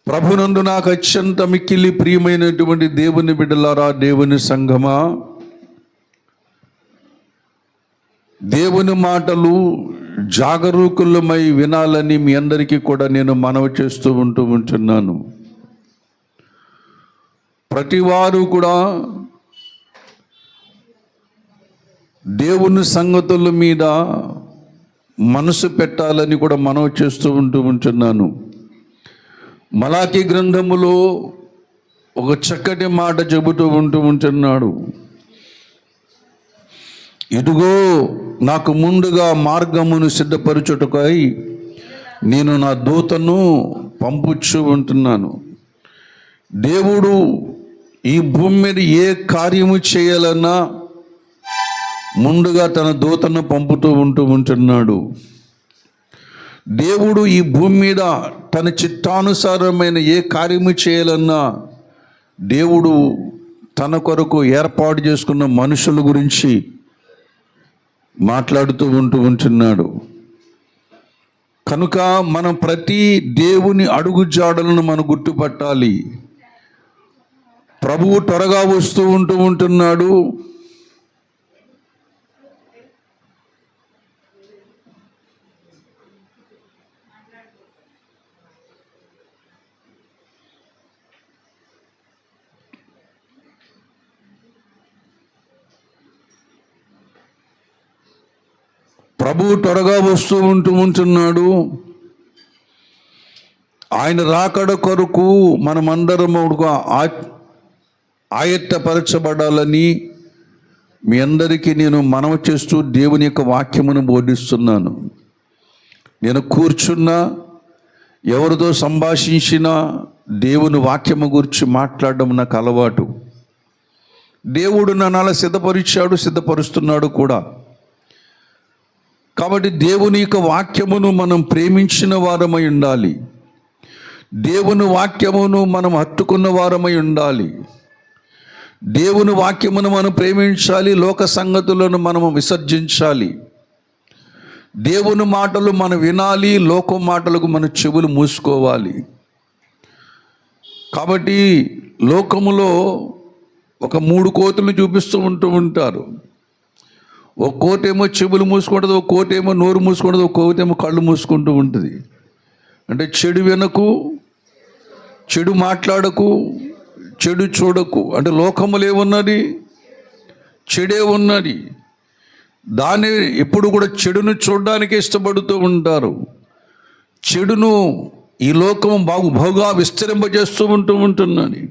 ప్రభునందు నాకు అత్యంత మిక్కిలి ప్రియమైనటువంటి దేవుని బిడ్డలారా, దేవుని సంఘమా, దేవుని మాటలు జాగరూకులమై వినాలని మీ అందరికీ కూడా నేను మనవి చేస్తూ ఉంటున్నాను. ప్రతివారు కూడా దేవుని సంగతుల మీద మనసు పెట్టాలని కూడా మనవి చేస్తూ ఉంటున్నాను. మలాకి గ్రంథములో ఒక చక్కటి మాట చెబుతూ ఉంటున్నాడు. ఇదిగో నాకు ముందుగా మార్గమును సిద్ధపరచుటకై నేను నా దూతను పంపుచూ ఉంటున్నాను. దేవుడు ఈ భూమి మీద ఏ కార్యము చేయాలన్నా ముందుగా తన దూతను పంపుతూ ఉంటున్నాడు. దేవుడు ఈ భూమి మీద తన చిత్తానుసారమైన ఏ కార్యము చేయాలన్నా దేవుడు తన కొరకు ఏర్పాటు చేసుకున్న మనుషుల గురించి మాట్లాడుతూ ఉంటున్నాడు. కనుక మనం ప్రతి దేవుని అడుగు జాడలను మనం గుర్తుపట్టాలి. ప్రభువు త్వరగా వస్తూ ఉంటున్నాడు. ప్రభువు త్వరగా వస్తూ ఉంటున్నాడు. ఆయన రాకడ కొరకు మనమందరం ఆయత్తపరచబడాలని మీ అందరికీ నేను మనవి చేస్తూ దేవుని యొక్క వాక్యమును బోధిస్తున్నాను. నేను కూర్చున్నా, ఎవరితో సంభాషించినా దేవుని వాక్యము గురించి మాట్లాడడం నాకు అలవాటు. దేవుడు నన్ను అలా సిద్ధపరుస్తున్నాడు కూడా. కాబట్టి దేవుని యొక్క వాక్యమును మనం ప్రేమించిన వారమై ఉండాలి. దేవుని వాక్యమును మనం హత్తుకున్న వారమై ఉండాలి. దేవుని వాక్యమును మనం ప్రేమించాలి. లోక సంగతులను మనం విసర్జించాలి. దేవుని మాటలు మనం వినాలి. లోక మాటలకు మన చెవులు మూసుకోవాలి. కాబట్టి లోకములో ఒక 3 కోతులు చూపిస్తూ ఉంటారు. ఒక కోతేమో చెవులు మూసుకుంటుంది, ఒక కోతేమో నోరు మూసుకుంటుంది, ఒక కోతేమో కళ్ళు మూసుకుంటూ ఉంటుంది. అంటే చెడు వినకు, చెడు మాట్లాడకు, చెడు చూడకు. అంటే లోకములు ఏమున్నది? చెడే ఉన్నది. దాన్ని ఎప్పుడు కూడా చెడును చూడడానికి ఇష్టపడుతూ ఉంటారు. చెడును ఈ లోకం బహుగా విస్తరింపజేస్తూ ఉంటున్నది.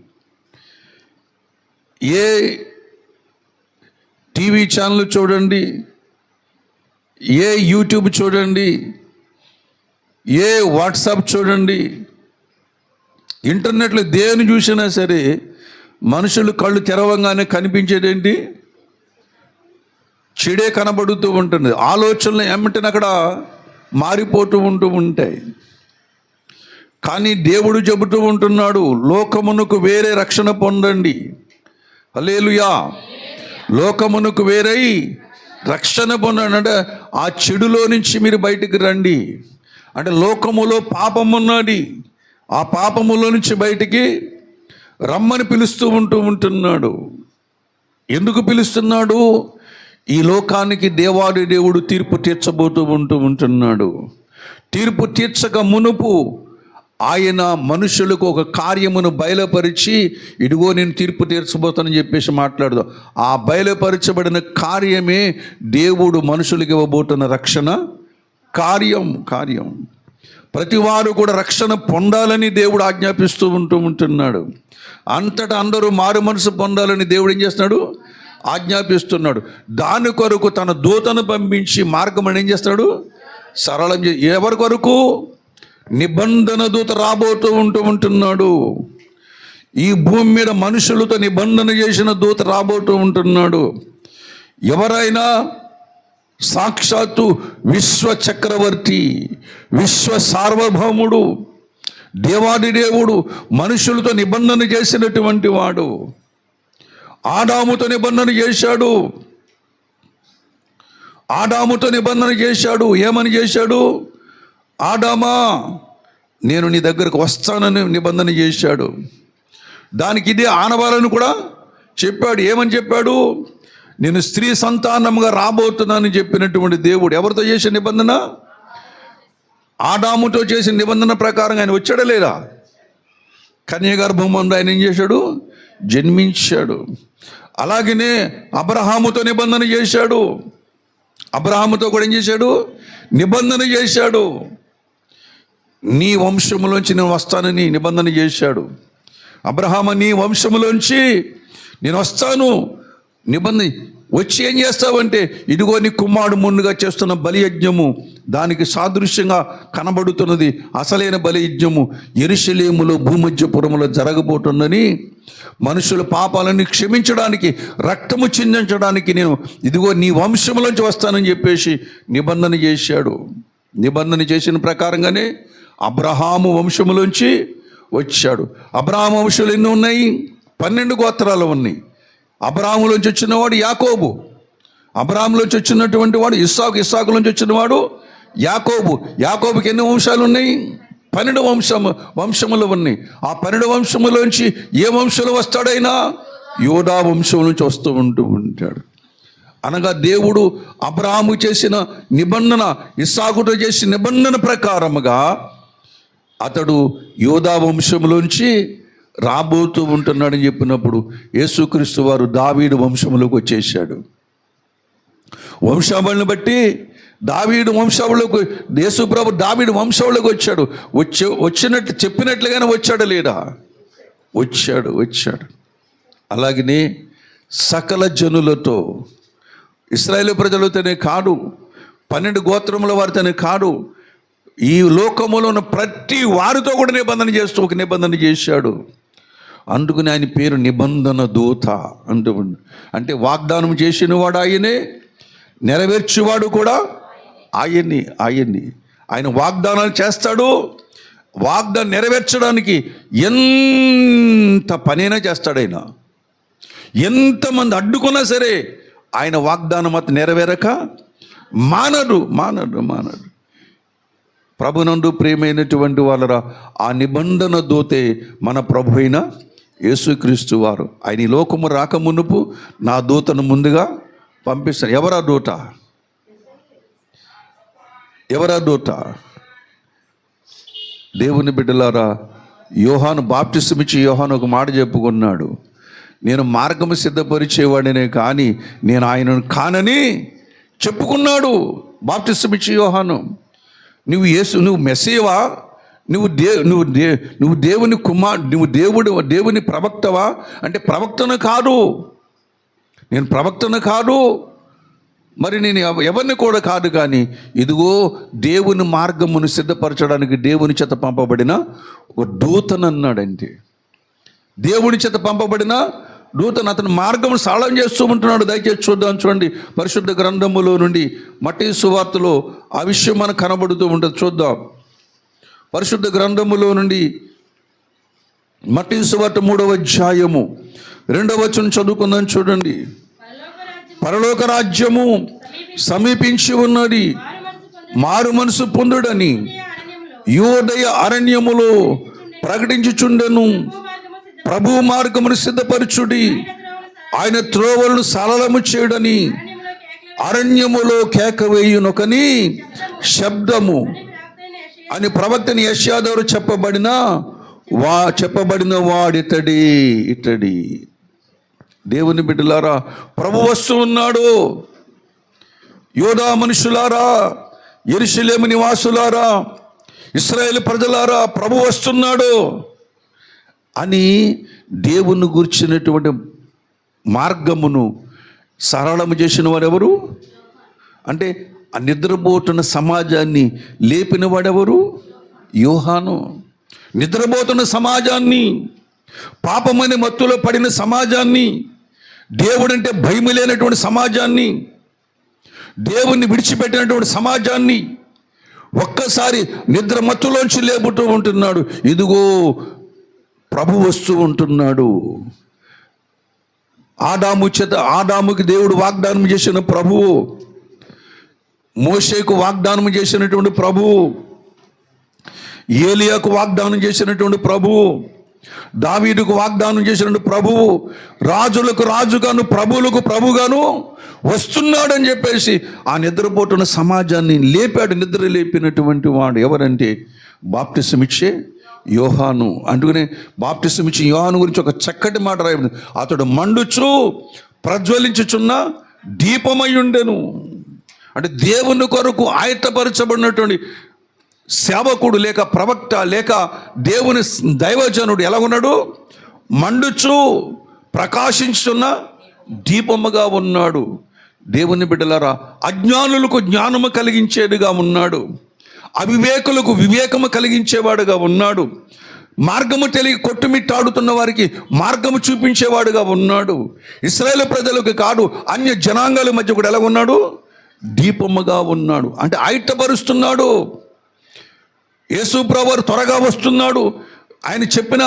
ఏ టీవీ ఛానల్ చూడండి, ఏ యూట్యూబ్ చూడండి, ఏ వాట్సాప్ చూడండి, ఇంటర్నెట్లో దేని చూసినా సరే మనుషులు కళ్ళు తెరవంగానే కనిపించేదేంటి? చెడే కనబడుతూ ఉంటుంది. ఆలోచనలు ఎమ్మటిని అక్కడ మారిపోతూ ఉంటాయి. కానీ దేవుడు చెబుతూ ఉంటున్నాడు, లోకమునకు వేరే రక్షణ పొందండి. హల్లెలూయా. లోకమునకు వేరై రక్షణ పొందండి. అంటే ఆ చెడులో నుంచి మీరు బయటికి రండి. అంటే లోకములో పాపం ఉన్నది. ఆ పాపములో నుంచి బయటికి రమ్మని పిలుస్తూ ఉంటున్నాడు. ఎందుకు పిలుస్తున్నాడు? ఈ లోకానికి దేవాది దేవుడు తీర్పు తీర్చబోతూ ఉంటున్నాడు. తీర్పు తీర్చక మునుపు ఆయన మనుషులకు ఒక కార్యమును బయలుపరిచి, ఇదిగో నేను తీర్పు తీర్చబోతానని చెప్పేసి మాట్లాడదాం. ఆ బయలుపరచబడిన కార్యమే దేవుడు మనుషులకు ఇవ్వబోతున్న రక్షణ కార్యం. ప్రతివారు కూడా రక్షణ పొందాలని దేవుడు ఆజ్ఞాపిస్తూ ఉంటున్నాడు. అంతటా అందరూ మారు మనసు పొందాలని దేవుడు ఏం చేస్తున్నాడు? ఆజ్ఞాపిస్తున్నాడు. దాని కొరకు తన దూతను పంపించి మార్గం ఏం చేస్తాడు? సరళం ఎవరి కొరకు? నిబంధన దూత రాబోతూ ఉంటున్నాడు. ఈ భూమి మీద మనుషులతో నిబంధన చేసిన దూత రాబోతూ ఉంటున్నాడు. ఎవరైనా సాక్షాత్తు విశ్వ చక్రవర్తి, విశ్వ సార్వభౌముడు, దేవాది దేవుడు మనుషులతో నిబంధన చేసినటువంటి వాడు. ఆదాముతో నిబంధన చేశాడు. ఆదాముతో నిబంధన చేశాడు. ఏమని చేశాడు? ఆదామా, నేను నీ దగ్గరకు వస్తానని నిబంధన చేశాడు. దానికి ఇదే ఆనవాలని కూడా చెప్పాడు. ఏమని చెప్పాడు? నేను స్త్రీ సంతానముగా రాబోతున్నానని చెప్పినటువంటి దేవుడు ఎవరితో చేసిన నిబంధన? ఆదాముతో చేసిన నిబంధన ప్రకారం ఆయన వచ్చాడా లేదా? కన్యగర్భంలో ఆయన ఏం చేశాడు? జన్మించాడు. అలాగనే అబ్రహాముతో నిబంధన చేశాడు. అబ్రహాముతో కూడా ఏం చేశాడు? నిబంధన చేశాడు. నీ వంశములోంచి నేను వస్తానని నిబంధన చేశాడు. అబ్రహాము, నీ వంశములోంచి నేను వస్తాను నిబంధన. వచ్చి ఏం చేస్తావంటే, ఇదిగో నీ కుమారుడు ముందుగా చేస్తున్న బలియజ్ఞము, దానికి సాదృశ్యంగా కనబడుతున్నది అసలైన బలియజ్ఞము యెరూషలేములో భూమధ్యపురములో జరగబోతుందని, మనుషుల పాపాలను క్షమించడానికి, రక్తము చిందించడానికి నేను ఇదిగో నీ వంశంలోంచి వస్తానని చెప్పేసి నిబంధన చేశాడు. నిబంధన చేసిన ప్రకారంగానే అబ్రహాము వంశములోంచి వచ్చాడు. అబ్రహాము వంశంలో ఎన్ని ఉన్నాయి? 12 గోత్రాలు ఉన్నాయి. అబ్రహాములోంచి వచ్చినవాడు యాకోబు. అబ్రహాములోంచి వచ్చినటువంటి వాడు ఇస్సాకు. ఇస్సాకులోంచి వచ్చినవాడు యాకోబు. యాకోబుకి ఎన్ని వంశాలు ఉన్నాయి? 12 వంశములు ఉన్నాయి. ఆ 12 వంశములోంచి ఏ వంశంలో వస్తాడైనా? యోధా వంశం నుంచి వస్తూ ఉంటాడు. అనగా దేవుడు అబ్రహాము చేసిన నిబంధన, ఇస్సాకుతో చేసిన నిబంధన ప్రకారముగా అతడు యోధా వంశంలోంచి రాబోతూ ఉంటున్నాడని చెప్పినప్పుడు యేసుక్రీస్తు వారు దావీదు వంశంలోకి వచ్చేసాడు. వంశావళిని బట్టి దావీదు వంశావళిలోకి యేసుప్రభు దావీదు వంశావళిలోకి వచ్చాడు. వచ్చినట్లు చెప్పినట్లుగానే వచ్చాడు లేదా? వచ్చాడు. అలాగనే సకల జనులతో, ఇశ్రాయేలు ప్రజలతోనే కాదు, 12 గోత్రముల వారితోనే కాదు, ఈ లోకములో ఉన్న ప్రతి వారితో కూడా నిబంధన చేస్తూ ఒక నిబంధన చేశాడు. అందుకని ఆయన పేరు నిబంధన దూత అంటూ. అంటే వాగ్దానం చేసిన వాడు ఆయనే, నెరవేర్చేవాడు కూడా ఆయన్ని. ఆయన వాగ్దానాలు చేస్తాడు. వాగ్దానం నెరవేర్చడానికి ఎంత పనైనా చేస్తాడు ఆయన. ఎంతమంది అడ్డుకున్నా సరే ఆయన వాగ్దానం అతను నెరవేరక మానడు. ప్రభునందు ప్రియమైనటువంటి వాళ్ళరా, ఆ నిబంధన దూతే మన ప్రభు అయిన యేసుక్రీస్తు వారు. ఆయన ఈ లోకము రాక మునుపు నా దూతను ముందుగా పంపిస్తాను. ఎవరా దూత? దేవుని బిడ్డలారా, యోహాను బాప్తిసమిచ్చి యోహాను ఒక మాట చెప్పుకున్నాడు, నేను మార్గము సిద్ధపరిచేవాడినే కానీ నేను ఆయనను కానని చెప్పుకున్నాడు. బాప్తిసమిచ్చి యోహాను. నువ్వు మెస్సీవా? నువ్వు దేవుని దేవుని ప్రవక్తవా అంటే ప్రవక్తను కాదు. నేను ప్రవక్తను కాదు, మరి నేను ఎవరిని కూడా కాదు, కానీ ఇదిగో దేవుని మార్గమును సిద్ధపరచడానికి దేవుని చేత పంపబడిన ఒక దూతనన్నాడంటే, దేవుని చేత పంపబడిన దూతను, అతను మార్గం సరళం చేస్తూ ఉంటున్నాడు. దయచేసి చూడండి పరిశుద్ధ గ్రంథములో నుండి మత్తయి సువార్తలో ఆ విషయం మనకు కనబడుతూ ఉంటుంది. చూద్దాం. పరిశుద్ధ గ్రంథములో నుండి మత్తయి సువార్త 3వ అధ్యాయము 2వ వచనం చదువుకుందాం. చూడండి. పరలోక రాజ్యము సమీపించి ఉన్నది, మారు మనసు పొందుడని యూదయ అరణ్యములో ప్రకటించుచుండెను. ప్రభు మార్గమును సిద్ధపరచుడి, ఆయన త్రోవలను సరళము చేయుడని అరణ్యములో కేక వేయునొకని శబ్దము అని ప్రవక్తని యెషయా ద్వారా చెప్పబడిన వాడితడి. దేవుని బిడ్డలారా, ప్రభు వస్తూ ఉన్నాడు. యోధా మనుషులారా, యెరూషలేము నివాసులారా, ఇశ్రాయేలు ప్రజలారా, ప్రభు వస్తున్నాడు అని దేవుని గురించినటువంటి మార్గమును సరళము చేసిన వారెవరు అంటే, ఆ నిద్రపోతున్న సమాజాన్ని లేపిన వాడెవరు? యోహాను. నిద్రపోతున్న సమాజాన్ని, పాపమనే మత్తులో పడిన సమాజాన్ని, దేవుడంటే భయం లేనటువంటి సమాజాన్ని, దేవుణ్ణి విడిచిపెట్టినటువంటి సమాజాన్ని ఒక్కసారి నిద్ర మత్తులోంచి లేపుతూ ఉంటున్నాడు. ఇదిగో ప్రభు వస్తూ ఉంటున్నాడు. ఆదాముకి దేవుడు వాగ్దానం చేసిన ప్రభువు, మోషేకు వాగ్దానం చేసినటువంటి ప్రభువు, ఏలియాకు వాగ్దానం చేసినటువంటి ప్రభువు, దావీదుకు వాగ్దానం చేసినటువంటి ప్రభువు, రాజులకు రాజుగాను ప్రభువులకు ప్రభుగాను వస్తున్నాడని చెప్పేసి ఆ నిద్రపోతున్న సమాజాన్ని లేపాడు. నిద్ర లేపినటువంటి వాడు ఎవరంటే బాప్టిసం ఇచ్చే యోహాను. అందుకనే బాప్టిసం ఇచ్చే యోహాను గురించి ఒక చక్కటి మాట రాయబడింది. అతడు మండుచు ప్రజ్వలించుచున్న దీపమై ఉండెను. అంటే దేవుని కొరకు ఆయత్తపరచబడినటువంటి సేవకుడు లేక ప్రవక్త లేక దేవుని దైవజనుడు ఎలా ఉన్నాడు? మండుచు ప్రకాశించున్న దీపముగా ఉన్నాడు. దేవుని బిడ్డలారా, అజ్ఞానులకు జ్ఞానము కలిగించేదిగా ఉన్నాడు, అవివేకులకు వివేకము కలిగించేవాడుగా ఉన్నాడు, మార్గము తెలియ కొట్టుమిట్టాడుతున్న వారికి మార్గము చూపించేవాడుగా ఉన్నాడు. ఇశ్రాయేలు ప్రజలకు కాదు, అన్య జనాంగాల మధ్య కూడా ఎలా ఉన్నాడు? దీపముగా ఉన్నాడు. అంటే ఆయత్తపరుస్తున్నాడు. యేసు ప్రభువు త్వరగా వస్తున్నాడు. ఆయన చెప్పిన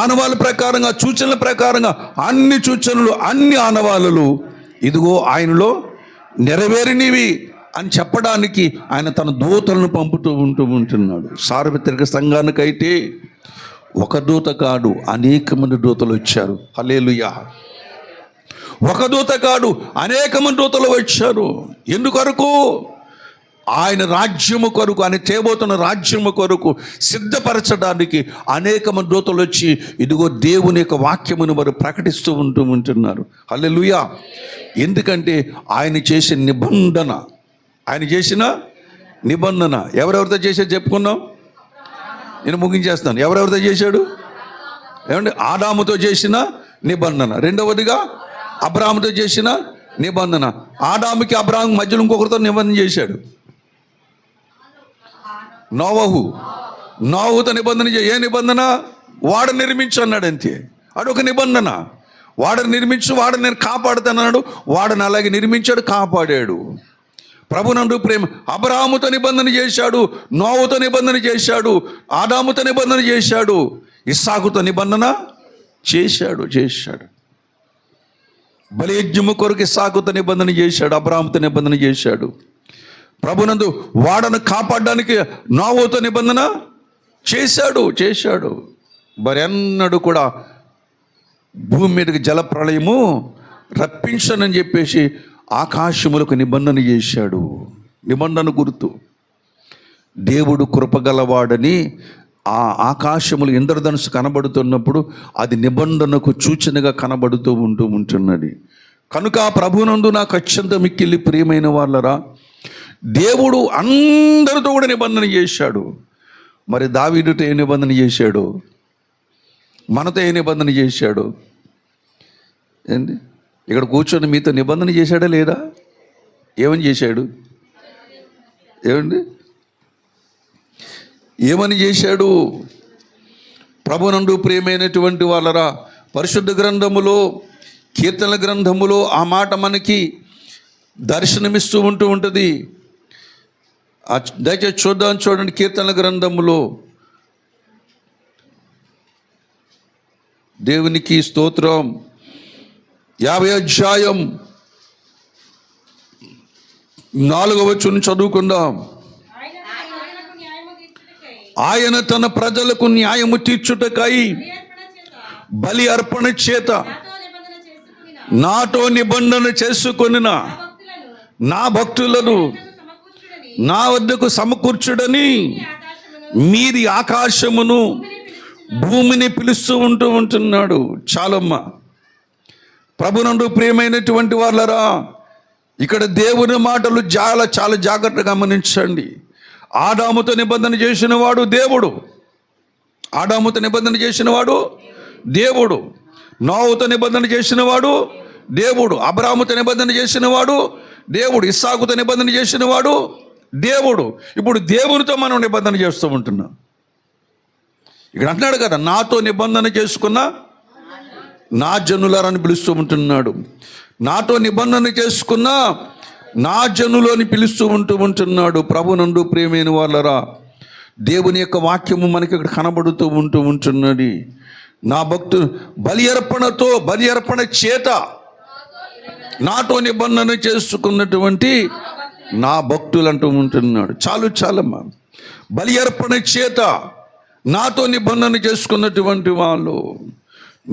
ఆనవాళ్ళ ప్రకారంగా, సూచనల ప్రకారంగా అన్ని సూచనలు, అన్ని ఆనవాళ్ళు ఇదిగో ఆయనలో నెరవేరినవి అని చెప్పడానికి ఆయన తన దూతలను పంపుతూ ఉంటున్నాడు. సార్వత్రిక సంఘానికైతే ఒక దూత కాదు, అనేక మంది దూతలు వచ్చారు. హల్లెలూయా. ఒక దూత కాదు, అనేక మంది దూతలు వచ్చారు. ఎందుకొరకు? ఆయన రాజ్యము కొరకు, ఆయన చేయబోతున్న రాజ్యము కొరకు సిద్ధపరచడానికి అనేక మంది దూతలు వచ్చి ఇదిగో దేవుని యొక్క వాక్యమును వారు ప్రకటిస్తూ ఉంటున్నారు. హల్లెలూయా. ఎందుకంటే ఆయన చేసిన నిబంధన, ఆయన చేసిన నిబంధన ఎవరెవరితో చేశాడు చెప్పుకున్నాం. నేను ముగించేస్తాను. ఎవరెవరితో చేశాడు? ఏమంటే ఆదాముతో చేసిన నిబంధన. రెండవదిగా అబ్రాహాముతో చేసిన నిబంధన. ఆదాముకి అబ్రాహాం మధ్యలో ఇంకొకరితో నిబంధన చేశాడు. నోవహుతో నిబంధన. ఏ నిబంధన? వాడ నిర్మించు అన్నాడు. అంతే, అదొక నిబంధన. వాడని నిర్మించు, వాడని నేను కాపాడుతానన్నాడు. వాడని అలాగే నిర్మించాడు, కాపాడాడు. ప్రభునందు ప్రేమ. అబ్రాహాముతో నిబంధన చేశాడు, నోవహుతో నిబంధన చేశాడు, ఆదాముతో నిబంధన చేశాడు, ఇస్సాకుతో నిబంధన చేశాడు. బలియజ్ఞము కొరకు ఇస్సాకుతో నిబంధన చేశాడు, అబ్రాహాముతో నిబంధన చేశాడు. ప్రభునందు వాడను కాపాడడానికి నోవహుతో నిబంధన చేశాడు. మరి ఎన్నడూ కూడా భూమి మీదకి జల ప్రళయము రప్పించనని చెప్పేసి ఆకాశములకు నిబంధన చేశాడు. నిబంధన గుర్తు. దేవుడు కృపగలవాడని ఆ ఆకాశములు ఇంద్రధనుసు కనబడుతున్నప్పుడు అది నిబంధనకు సూచనగా కనబడుతూ ఉంటున్నది. కనుక ప్రభునందు నాకు అత్యంత మిక్కిలి ప్రియమైన వాళ్ళరా, దేవుడు అందరితో కూడా నిబంధన చేశాడు. మరి దావీదుతో ఏ నిబంధన చేశాడు? మనతో ఏ నిబంధన చేశాడు? ఏంటి ఇక్కడ కూర్చొని మీతో నిబంధన చేశాడా లేదా? ఏమని చేశాడు? ఏమని చేశాడు? ప్రభునందు ప్రియమైనటువంటి వాళ్ళరా, పరిశుద్ధ గ్రంథములో, కీర్తనల గ్రంథములో ఆ మాట మనకి దర్శనమిస్తూ ఉంటుంది. దయచేసి చూడండి. కీర్తనల గ్రంథములో దేవునికి స్తోత్రం. 50వ అధ్యాయం 4వ వచనం చదువుకుందాం. ఆయన తన ప్రజలకు న్యాయము తీర్చుటకై బలి అర్పణ చేత నాతో నిబంధన చేసుకొనిన నా భక్తులను నా వద్దకు సమకూర్చుడని మీది ఆకాశమును భూమిని పిలుస్తూ ఉంటున్నాడు. చాలమ్మా. ప్రభునందు ప్రియమైనటువంటి వాళ్ళరా, ఇక్కడ దేవుని మాటలు చాలా జాగ్రత్తగా గమనించండి. ఆదాముతో నిబంధన చేసిన వాడు దేవుడు. ఆదాముతో నిబంధన చేసిన వాడు దేవుడు. నోవహుతో నిబంధన చేసిన వాడు దేవుడు. అబ్రాహాముతో నిబంధన చేసిన వాడు దేవుడు. ఇస్సాకుతో నిబంధన చేసిన వాడు దేవుడు. ఇప్పుడు దేవునితో మనం నిబంధన చేస్తూ ఉంటున్నాం. ఇక్కడ అంటున్నాడు కదా, నాతో నిబంధన చేసుకున్న నా జనులారని పిలుస్తూ ఉంటున్నాడు. నాతో నిబంధన చేసుకున్న నా జనులని పిలుస్తూ ఉంటున్నాడు. ప్రభునందు ప్రియమైన వాళ్ళరా, దేవుని యొక్క వాక్యము మనకి ఇక్కడ కనబడుతూ ఉంటున్నది. నా భక్తులు బలి అర్పణ చేత నాతో నిబంధన చేసుకున్నటువంటి నా భక్తులు అంటూ ఉంటున్నాడు. చాలమ్మా. బలి అర్పణ చేత నాతో నిబంధన చేసుకున్నటువంటి వాళ్ళు,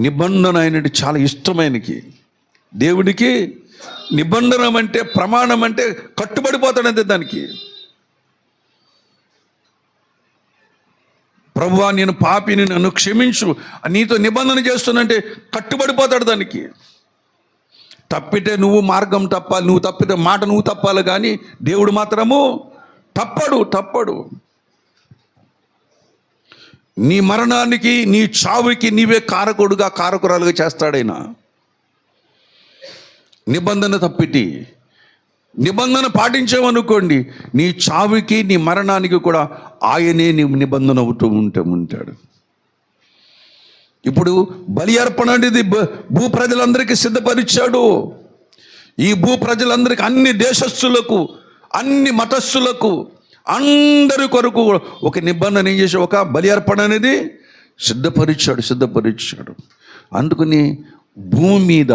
నిబంధన ఆయనకి చాలా ఇష్టమైనకి. దేవుడికి నిబంధన అంటే, ప్రమాణం అంటే కట్టుబడిపోతాడంతే దానికి. ప్రభువా నేను పాపిని, నన్ను క్షమించు, నీతో నిబంధన చేస్తున్నంటే కట్టుబడిపోతాడు దానికి. తప్పితే నువ్వు మార్గం తప్పాలి, నువ్వు తప్పితే మాట నువ్వు తప్పాలి, కానీ దేవుడు మాత్రము తప్పడు. నీ మరణానికి, నీ చావుకి నీవే కారకురాలుగా చేస్తాడైనా. నిబంధన తప్పిటి, నిబంధన పాటించామనుకోండి, నీ చావుకి నీ మరణానికి కూడా ఆయనే నీ నిబంధన అవుతూ ఉంటాడు. ఇప్పుడు బలి అర్పణ అనేది భూ ప్రజలందరికీ సిద్ధపరిచాడు. ఈ భూ ప్రజలందరికీ, అన్ని దేశస్థులకు, అన్ని మతస్థులకు, అందరి కొరకు ఒక నిబంధన ఏం చేసి, ఒక బలి అర్పణ అనేది సిద్ధపరిచాడు. అందుకని భూమి మీద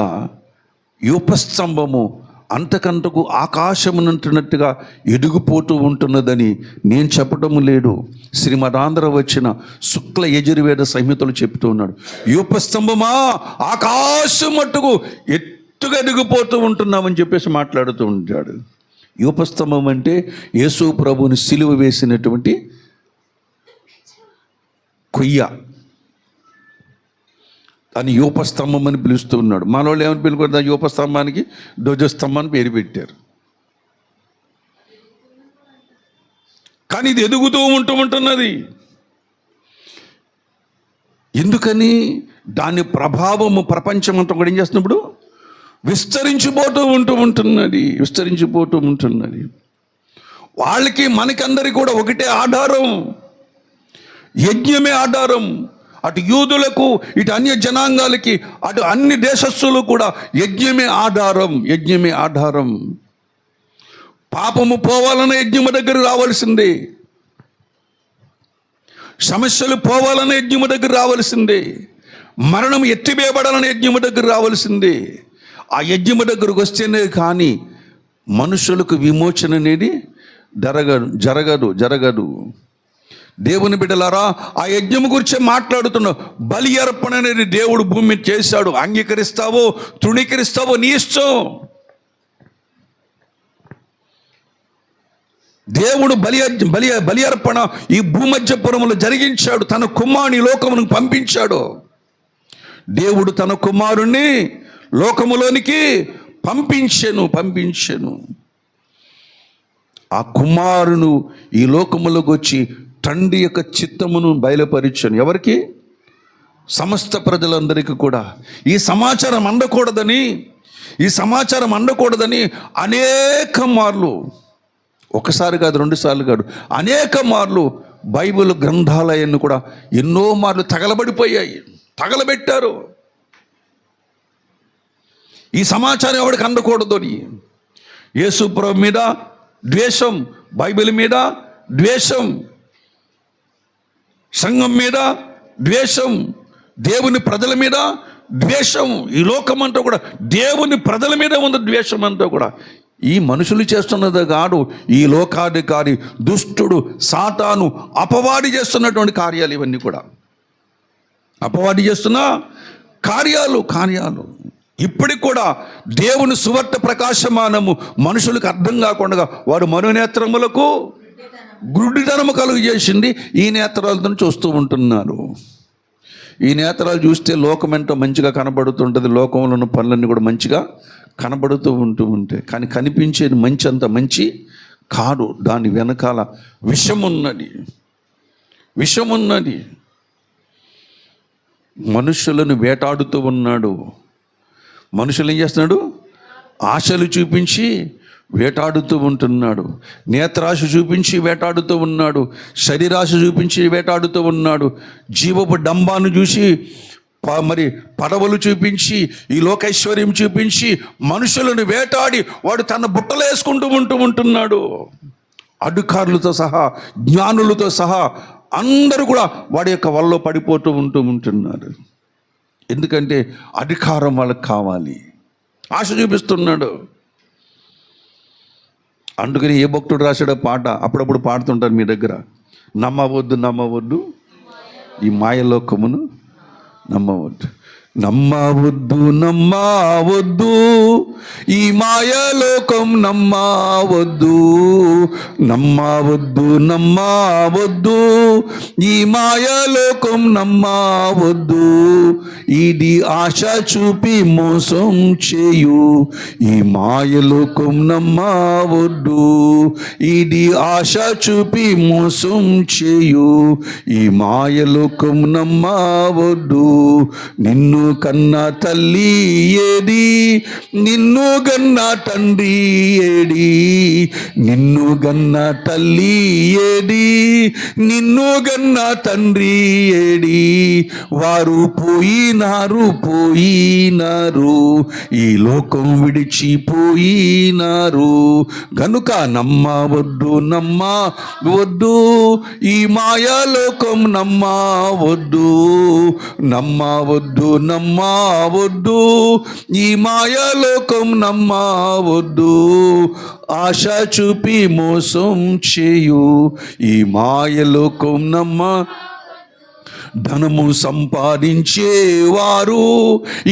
యూపస్తంభము అంతకంతకు ఆకాశమునంటున్నట్టుగా ఎదిగిపోతూ ఉంటున్నదని నేను చెప్పటము లేదు. శ్రీమదాంధ్ర వచ్చిన శుక్ల యజుర్వేద సంహితలు చెప్తూ ఉన్నాడు. యూపస్తంభమా ఆకాశం మట్టుకు ఎత్తుగా ఎదిగిపోతూ ఉంటున్నామని చెప్పేసి మాట్లాడుతూ ఉంటాడు. యూపస్తంభం అంటే యేసు ప్రభువుని సిలువ వేసినటువంటి కొయ్య అని యూపస్తంభం అని పిలుస్తూ ఉన్నాడు. మనోళ్ళు ఏమని పిలుకుంటారు? యూపస్తంభానికి ధ్వజస్తంభం అని పేరు పెట్టారు. కానీ ఇది ఎదుగుతూ ఉంటున్నది. ఎందుకని? దాని ప్రభావము ప్రపంచమంతా కూడా ఏం చేస్తున్నప్పుడు విస్తరించిపోతూ ఉంటున్నది. వాళ్ళకి మనకందరికి కూడా ఒకటే ఆధారం, యజ్ఞమే ఆధారం. అటు యూదులకు, ఇటు అన్య జనాంగాలకి, అటు అన్ని దేశస్థులు కూడా యజ్ఞమే ఆధారం. పాపము పోవాలన్న యజ్ఞము దగ్గర రావాల్సిందే, సమస్యలు పోవాలన్న యజ్ఞము దగ్గర రావాల్సిందే, మరణం ఎత్తివేయబడాలన్న యజ్ఞము దగ్గర రావాల్సిందే. ఆ యజ్ఞము దగ్గరకు వస్తేనే కానీ మనుషులకు విమోచన అనేది జరగదు. దేవుని బిడ్డలారా, ఆ యజ్ఞము గురించి మాట్లాడుతున్నావు. బలి అర్పణ అనేది దేవుడు భూమి మీద చేశాడు. అంగీకరిస్తావో తృణీకరిస్తావో నీ ఇష్టం. దేవుడు బలి అర్పణ ఈ భూమధ్యపురములో జరిగించాడు. తన కుమారుని లోకమును పంపించాడు. దేవుడు తన కుమారుణ్ణి లోకములోనికి పంపించెను. ఆ కుమారును ఈ లోకములోకి వచ్చి తండ్రి యొక్క చిత్తమును బయలుపరిచాను. ఎవరికి? సమస్త ప్రజలందరికీ కూడా. ఈ సమాచారం అందకూడదని అనేక మార్లు, ఒకసారి కాదు, 2 సార్లు కాదు, అనేక మార్లు బైబిల్ గ్రంథాలయాన్ని కూడా ఎన్నో మార్లు తగలబెట్టారు. ఈ సమాచారం ఎవరికి అందకూడదని. యేసు ప్రభు మీద ద్వేషం, బైబిల్ మీద ద్వేషం, సంఘం మీద ద్వేషం, దేవుని ప్రజల మీద ద్వేషం. ఈ లోకమంతా కూడా దేవుని ప్రజల మీద ఉన్న ద్వేషం అంతా కూడా ఈ మనుషులు చేస్తున్నది కాదు. ఈ లోకాధికారి, దుష్టుడు, సాతాను, అపవాది చేస్తున్నటువంటి కార్యాలు ఇవన్నీ కూడా. అపవాది చేస్తున్న కార్యాలు. ఇప్పటికి కూడా దేవుని సువార్త ప్రకాశమానము మనుషులకు అర్థం కాకుండా వాడు మనోనేత్రములకు గుడ్డితనము కలుగు చేసింది. ఈ నేత్రాలతో చూస్తూ ఉంటున్నారు. ఈ నేత్రాలు చూస్తే లోకం ఎంతో మంచిగా కనబడుతుంటుంది. లోకంలో ఉన్న పనులన్నీ కూడా మంచిగా కనబడుతూ ఉంటాయి. కానీ కనిపించేది మంచి అంత మంచి కాదు. దాని వెనకాల విషమున్నది. మనుషులను వేటాడుతూ ఉన్నాడు. మనుషులు ఏం చేస్తున్నాడు? ఆశలు చూపించి వేటాడుతూ ఉంటున్నాడు. నేత్రాశ చూపించి వేటాడుతూ ఉన్నాడు. శరీరాశ చూపించి వేటాడుతూ ఉన్నాడు. జీవపు డంబాను చూసి, మరి పడవలు చూపించి, ఈ లోకైశ్వర్యం చూపించి మనుషులను వేటాడి వాడు తన బుట్టలు వేసుకుంటూ ఉంటున్నాడు. అధికారులతో సహా, జ్ఞానులతో సహా అందరూ కూడా వాడి యొక్క వలలో పడిపోతూ ఉంటున్నారు. ఎందుకంటే అధికారం వాళ్ళకి కావాలి. ఆశ చూపిస్తున్నాడు. అందుకని ఏ భక్తుడు రాశాడో పాట అప్పుడప్పుడు పాడుతుంటారు మీ దగ్గర. నమ్మవద్దు ఈ మాయలోకమును నమ్మవద్దు ఈ మాయలోకం నమ్మవద్దు ఈ మాయలోకం నమ్మవద్దు. ఇది ఆశ చూపి మోసం చేయు ఈ మాయలోకం నమ్మవద్దు. ఇది ఆశ చూపి మోసం చేయు ఈ మాయలోకం నమ్మవద్దు. నిన్ను కన్నా తల్లి ఏది, నిన్ను గన్న తండ్రి ఏడి, నిన్ను గన్న తల్లి ఏది, నిన్ను గన్న తండ్రి ఏడి, వారు పోయినారు ఈ లోకం విడిచిపోయినారు. గనుక నమ్మవద్దు ఈ మాయాలోకం నమ్మవద్దు ఈ మాయాలోకం నమ్మవద్దు. ఆశ చూపి మోసం చేయు ఈ మాయలోకం ధనము సంపాదించేవారు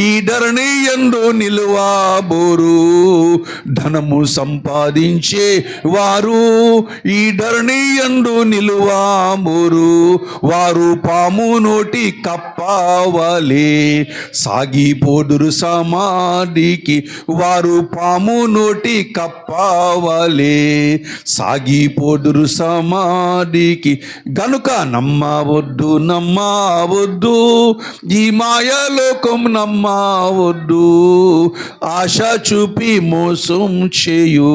ఈ ధరణి యందు నిలువబోరు. ధనము సంపాదించే వారు ఈ ధరణి యందు నిలువబోరు. వారు పాము నోటి కప్పవలే సాగిపోదురు సమాధికి. వారు పాము నోటి కప్పవలే సాగిపోదురు సమాధికి. గనుక నమ్మవద్దు ఈ మాయాలోకం నమ్మవద్దు. ఆశ చూపి మోసం చేయు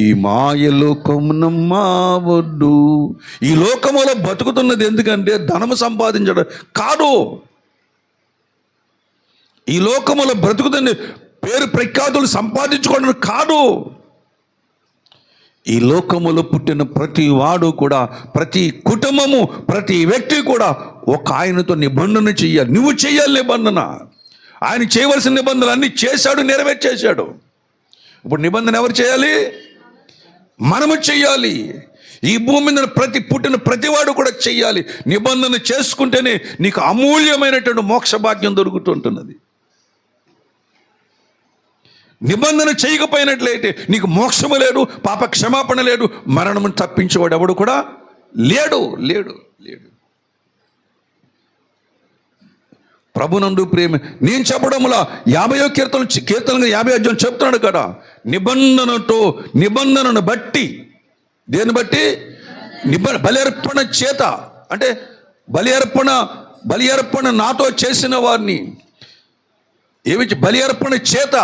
ఈ మాయలోకం నమ్మవద్దు. ఈ లోకములో బతుకుతున్నది ఎందుకంటే ధనము సంపాదించడం కాదు. ఈ లోకములో బ్రతుకుతున్న పేరు ప్రఖ్యాతులు సంపాదించుకోవడం కాదు. ఈ లోకములో పుట్టిన ప్రతి వాడు కూడా, ప్రతి కుటుంబము, ప్రతి వ్యక్తి కూడా ఒక ఆయనతో నిబంధన చెయ్యాలి. నువ్వు చెయ్యాలి నిబంధన. ఆయన చేయవలసిన నిబంధనలు అన్నీ చేశాడు, నెరవేర్చేశాడు. ఇప్పుడు నిబంధన ఎవరు చేయాలి? మనము చెయ్యాలి. ఈ భూమి మీద పుట్టిన ప్రతివాడు కూడా చెయ్యాలి. నిబంధన చేసుకుంటేనే నీకు అమూల్యమైనటువంటి మోక్ష భాగ్యం దొరుకుతుంటున్నది. నిబంధన చేయకపోయినట్లయితే నీకు మోక్షము లేదు, పాప క్షమాపణ లేదు, మరణము తప్పించేవాడు ఎవడు కూడా లేడు. ప్రభునందు ప్రేమ నేను చెప్పడంలో 50వ కీర్తనగా 50 అధ్యాయం చెప్తున్నాడు కదా. నిబంధనను బట్టి, దేని బట్టి? బలి అర్పణ చేత, అంటే బలి అర్పణ నాతో చేసిన వారిని ఏమి బలి అర్పణ చేత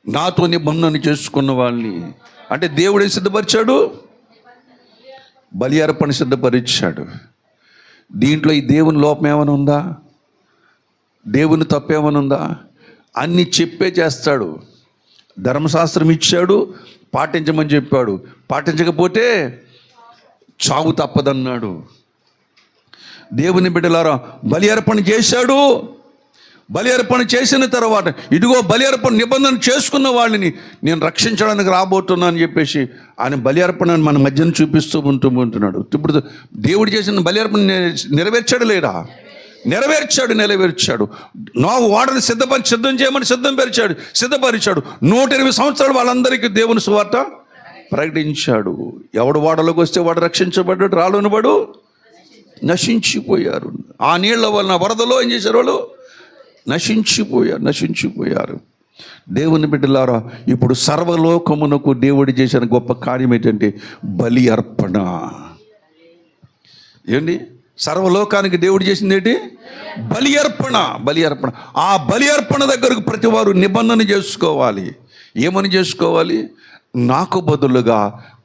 నాతో నిబంధన చేసుకున్న వాళ్ళని, అంటే దేవుడే సిద్ధపరిచాడు, బలి అర్పణ సిద్ధపరిచాడు. దీంట్లో ఈ దేవుని లోపం ఏమైనా ఉందా? దేవుని తప్పేమైనా ఉందా? అన్నీ చెప్పే చేస్తాడు. ధర్మశాస్త్రం ఇచ్చాడు, పాటించమని చెప్పాడు. పాటించకపోతే చావు తప్పదన్నాడు. దేవుని బిడ్డలారా, బలి అర్పణ చేశాడు. బలి అర్పణ చేసిన తర్వాత ఇదిగో బలి అర్పణ నిబంధన చేసుకున్న వాళ్ళని నేను రక్షించడానికి రాబోతున్నాను అని చెప్పేసి ఆయన బలి అర్పణని మన మధ్యన చూపిస్తూ ఉంటున్నాడు. ఇప్పుడు దేవుడు చేసిన బలి అర్పణ నెరవేర్చాడు లేరా? నెరవేర్చాడు. నోవహు ఓడని సిద్ధం చేయమని సిద్ధపరిచాడు. 120 సంవత్సరాలు వాళ్ళందరికీ దేవుని సువార్త ప్రకటించాడు. ఎవడు ఓడలోకి వస్తే వాడు రక్షించబడ్డాడు, రాలోని వాడు నశించిపోయారు. ఆ నీళ్ల వలన వరదలో ఏం చేశారు? వాళ్ళు నశించిపోయారు. దేవుని బిడ్డలారా, ఇప్పుడు సర్వలోకమునకు దేవుడు చేసిన గొప్ప కార్యం ఏంటంటే బలి అర్పణ. ఏంటి? సర్వలోకానికి దేవుడు చేసింది ఏంటి? బలి అర్పణ. ఆ బలి అర్పణ దగ్గరకు ప్రతి వారు నిబంధన చేసుకోవాలి. ఏమని చేసుకోవాలి? నాకు బదులుగా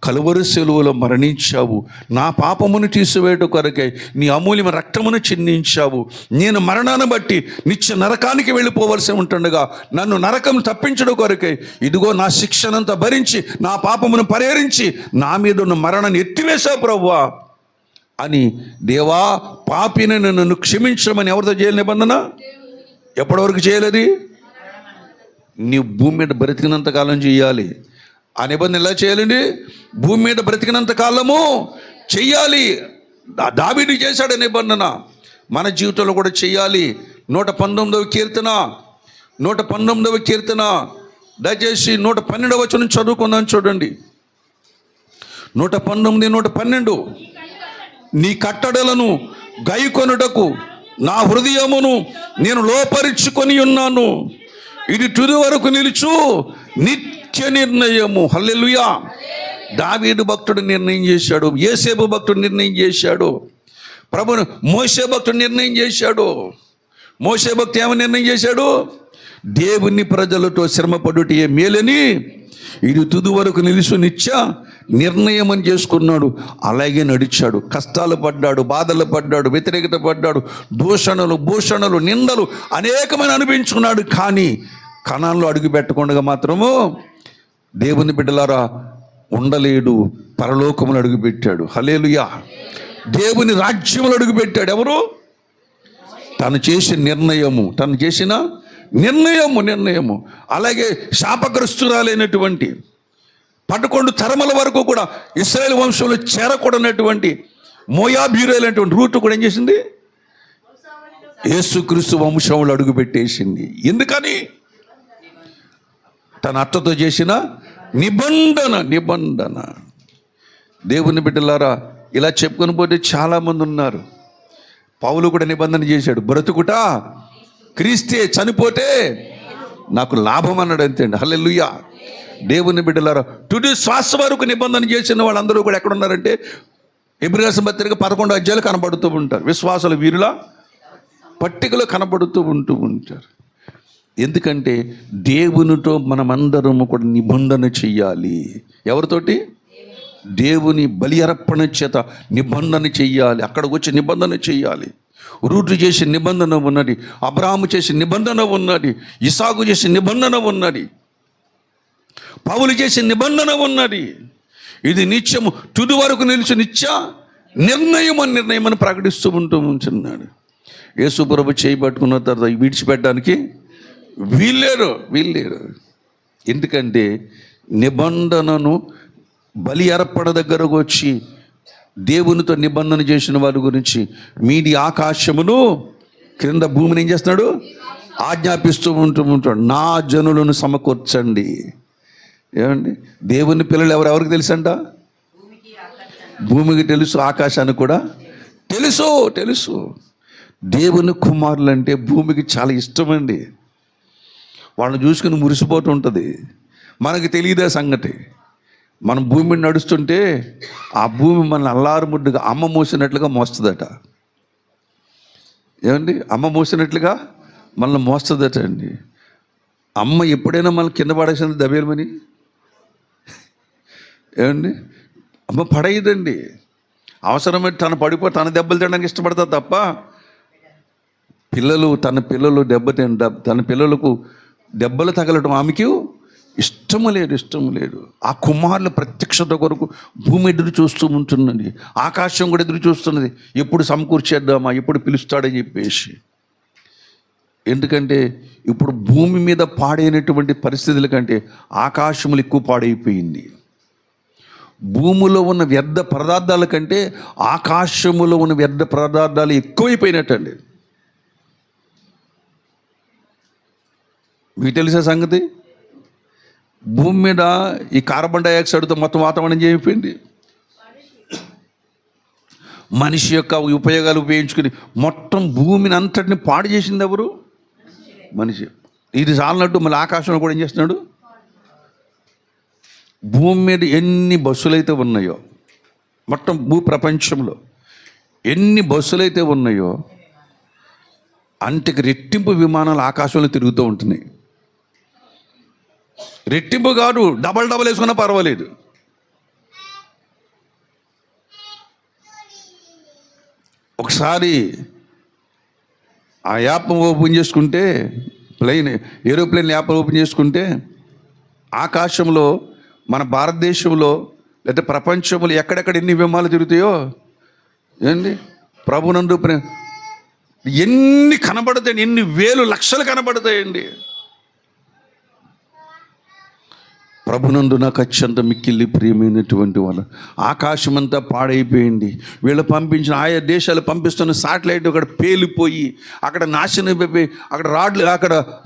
కలువరి శిలువలో మరణించావు, నా పాపమును తీసివేయట కొరకై నీ అమూల్యమైన రక్తమును చిందించావు. నేను మరణాన్ని బట్టి నిత్య నరకానికి వెళ్ళిపోవలసి ఉంటుండగా నన్ను నరకం తప్పించడం కొరకై ఇదిగో నా శిక్షనంతా భరించి నా పాపమును పరిహరించి నా మీద ఉన్న మరణాన్ని ఎత్తివేశావు ప్రభువా అని, దేవా పాపిని నన్ను క్షమించమని ఎవరితో చేయాలి నిబంధన? ఎప్పటివరకు చేయలేదు? నీ భూమి మీద బ్రతికినంత కాలం చేయాలి. ఆ నిబంధన ఎలా చేయాలండి? భూమి మీద బ్రతికినంత కాలము చెయ్యాలి. దావీదు చేశాడు నిబంధన, మన జీవితంలో కూడా చెయ్యాలి. 119వ కీర్తన దయచేసి 112వ వచనం చదువుకుందాం. చూడండి, 119, 112. నీ కట్టడలను గైకొనుటకు నా హృదయమును నేను లోపరుచుకొని ఉన్నాను, ఇది తుది వరకు నిలుచు నిత్య నిర్ణయము. హల్లెలూయా. దావీదు భక్తుడు నిర్ణయం చేశాడు, యేసేపు భక్తుడు నిర్ణయం చేశాడు, ప్రభును మోషే భక్తుడు నిర్ణయం చేశాడు. మోషే భక్తి ఏమని నిర్ణయం చేశాడు? దేవుని ప్రజలతో శ్రమపడుటే మేలని, ఇది తుది వరకు నిలుసు నిత్య నిర్ణయం అని చేసుకున్నాడు. అలాగే నడిచాడు. కష్టాలు పడ్డాడు, బాధలు పడ్డాడు, వ్యతిరేకత పడ్డాడు, భూషణలు నిందలు అనేకమైన అనిపించుకున్నాడు. కానీ కణాల్లో అడుగు పెట్టకుండా మాత్రము దేవుని బిడ్డలారా ఉండలేడు. పరలోకములు అడుగుపెట్టాడు. హల్లెలూయా. దేవుని రాజ్యములు అడుగుపెట్టాడు. ఎవరు? తను చేసిన నిర్ణయము. అలాగే శాపగ్రస్తురాలైనటువంటి 11 తరముల వరకు కూడా ఇశ్రాయేలు వంశంలో చేరకూడనటువంటి మోయాబీయులైనటువంటి రూతు కూడా ఏం చేసింది? యేసుక్రీస్తు వంశంలో అడుగుపెట్టేసింది. ఎందుకని? తన అత్తతో చేసిన నిబంధన. దేవుని బిడ్డలారా, ఇలా చెప్పుకొని పోతే చాలామంది ఉన్నారు. పౌలు కూడా నిబంధన చేశాడు, బ్రతుకుట క్రీస్తే, చనిపోతే నాకు లాభం అన్నాడు. అంతే అండి. హల్లెలూయా. దేవుని బిడ్డలారా, తుది శ్వాస వరకు నిబంధన చేసిన వాళ్ళందరూ కూడా ఎక్కడున్నారంటే హెబ్రీ రాసిన పత్రిక 11వ అధ్యాయాలు కనబడుతూ ఉంటారు. విశ్వాసుల వీరుల పట్టికలో కనబడుతూ ఉంటారు. ఎందుకంటే దేవునితో మనమందరము కూడా నిబంధన చెయ్యాలి. ఎవరితోటి? దేవుని బలి అర్పణ చేత నిబంధన చెయ్యాలి. అక్కడికి వచ్చి నిబంధన చెయ్యాలి. రూతు చేసే నిబంధన ఉన్నది, అబ్రాహాము చేసే నిబంధన ఉన్నది, ఇసాకు చేసే నిబంధన ఉన్నది, పౌలు చేసే నిబంధన ఉన్నది. ఇది నిత్యము తుది వరకు నిలిచి నిత్య నిర్ణయం అని ప్రకటిస్తూ ఉంటున్నాడు. యేసు ప్రభు చేయబట్టుకున్న తర్వాత విడిచిపెట్టడానికి వీల్లేరు. ఎందుకంటే నిబంధనను బలి అర్పణ దగ్గరకు వచ్చి దేవునితో నిబంధన చేసిన వారి గురించి మీది ఆకాశమును క్రింద భూమిని ఏం చేస్తున్నాడు? ఆజ్ఞాపిస్తూ ఉంటాడు. నా జనులను సమకూర్చండి. ఏమండి? దేవుని పిల్లలు ఎవరికి తెలుసంట? భూమికి తెలుసు, ఆకాశానికి కూడా తెలుసు. దేవుని కుమారులు అంటే భూమికి చాలా ఇష్టమండి. వాళ్ళని చూసుకుని మురిసిపోతూ ఉంటుంది. మనకు తెలియదే సంగతి. మనం భూమిని నడుస్తుంటే ఆ భూమి మనల్ని అల్లారు ముద్దుగా అమ్మ మోసినట్లుగా మోస్తుందట. ఏమండి? అమ్మ మోసినట్లుగా మనల్ని మోస్తుందట అండి. అమ్మ ఎప్పుడైనా మనల్ని కింద పడేసింది దబేలమని? ఏమండి? అమ్మ పడేయదండి. అవసరమైతే తన దెబ్బలు తినడానికి ఇష్టపడతారు తప్ప తన పిల్లలు తన పిల్లలకు దెబ్బలు తగలటం ఆమెకి ఇష్టము లేదు. ఆ కుమారుల ప్రత్యక్షత కొరకు భూమి ఎదురు చూస్తూ ఉంటున్నది, ఆకాశం కూడా ఎదురు చూస్తున్నది. ఎప్పుడు సమకూర్చేద్దామా, ఎప్పుడు పిలుస్తాడని చెప్పేసి. ఎందుకంటే ఇప్పుడు భూమి మీద పాడైనటువంటి పరిస్థితుల కంటే ఆకాశములు ఎక్కువ పాడైపోయింది. భూమిలో ఉన్న వ్యర్థ పదార్థాల కంటే ఆకాశములో ఉన్న వ్యర్థ పదార్థాలు ఎక్కువైపోయినట్టండి. మీకు తెలిసే సంగతి? భూమి మీద ఈ కార్బన్ డైఆక్సైడ్తో మొత్తం వాతావరణం చేయకపోయింది. మనిషి యొక్క ఉపయోగాలు ఉపయోగించుకుని మొత్తం భూమిని అంతటిని పాడు చేసింది ఎవరు? మనిషి. ఇది చాలన్నట్టు మళ్ళీ ఆకాశంలో కూడా ఏం చేస్తున్నాడు? భూమి మీద ఎన్ని బస్సులైతే ఉన్నాయో, మొత్తం ప్రపంచంలో ఎన్ని బస్సులైతే ఉన్నాయో అంతకి రెట్టింపు విమానాలు ఆకాశంలో తిరుగుతూ ఉంటున్నాయి. రెట్టింపు కాదు, డబల్ వేసుకున్నా పర్వాలేదు. ఒకసారి ఆ యాప్ ఓపెన్ చేసుకుంటే, ఏరోప్లేన్ యాప్ ఓపెన్ చేసుకుంటే ఆకాశంలో మన భారతదేశంలో లేదా ప్రపంచంలో ఎక్కడెక్కడ ఎన్ని విమానాలు తిరుగుతాయో ఏంటి ప్రభునందు ఎన్ని కనబడతాయండి, ఎన్ని వేలు లక్షలు కనబడతాయండి. ప్రభునందు నాకు అత్యంత మిక్కిలి ప్రియమైనటువంటి వాళ్ళు, ఆకాశమంతా పాడైపోయింది. వీళ్ళు పంపించిన ఆయా దేశాలు పంపిస్తున్న శాటిలైట్ అక్కడ పేలిపోయి అక్కడ నాశనం అయిపోయి అక్కడ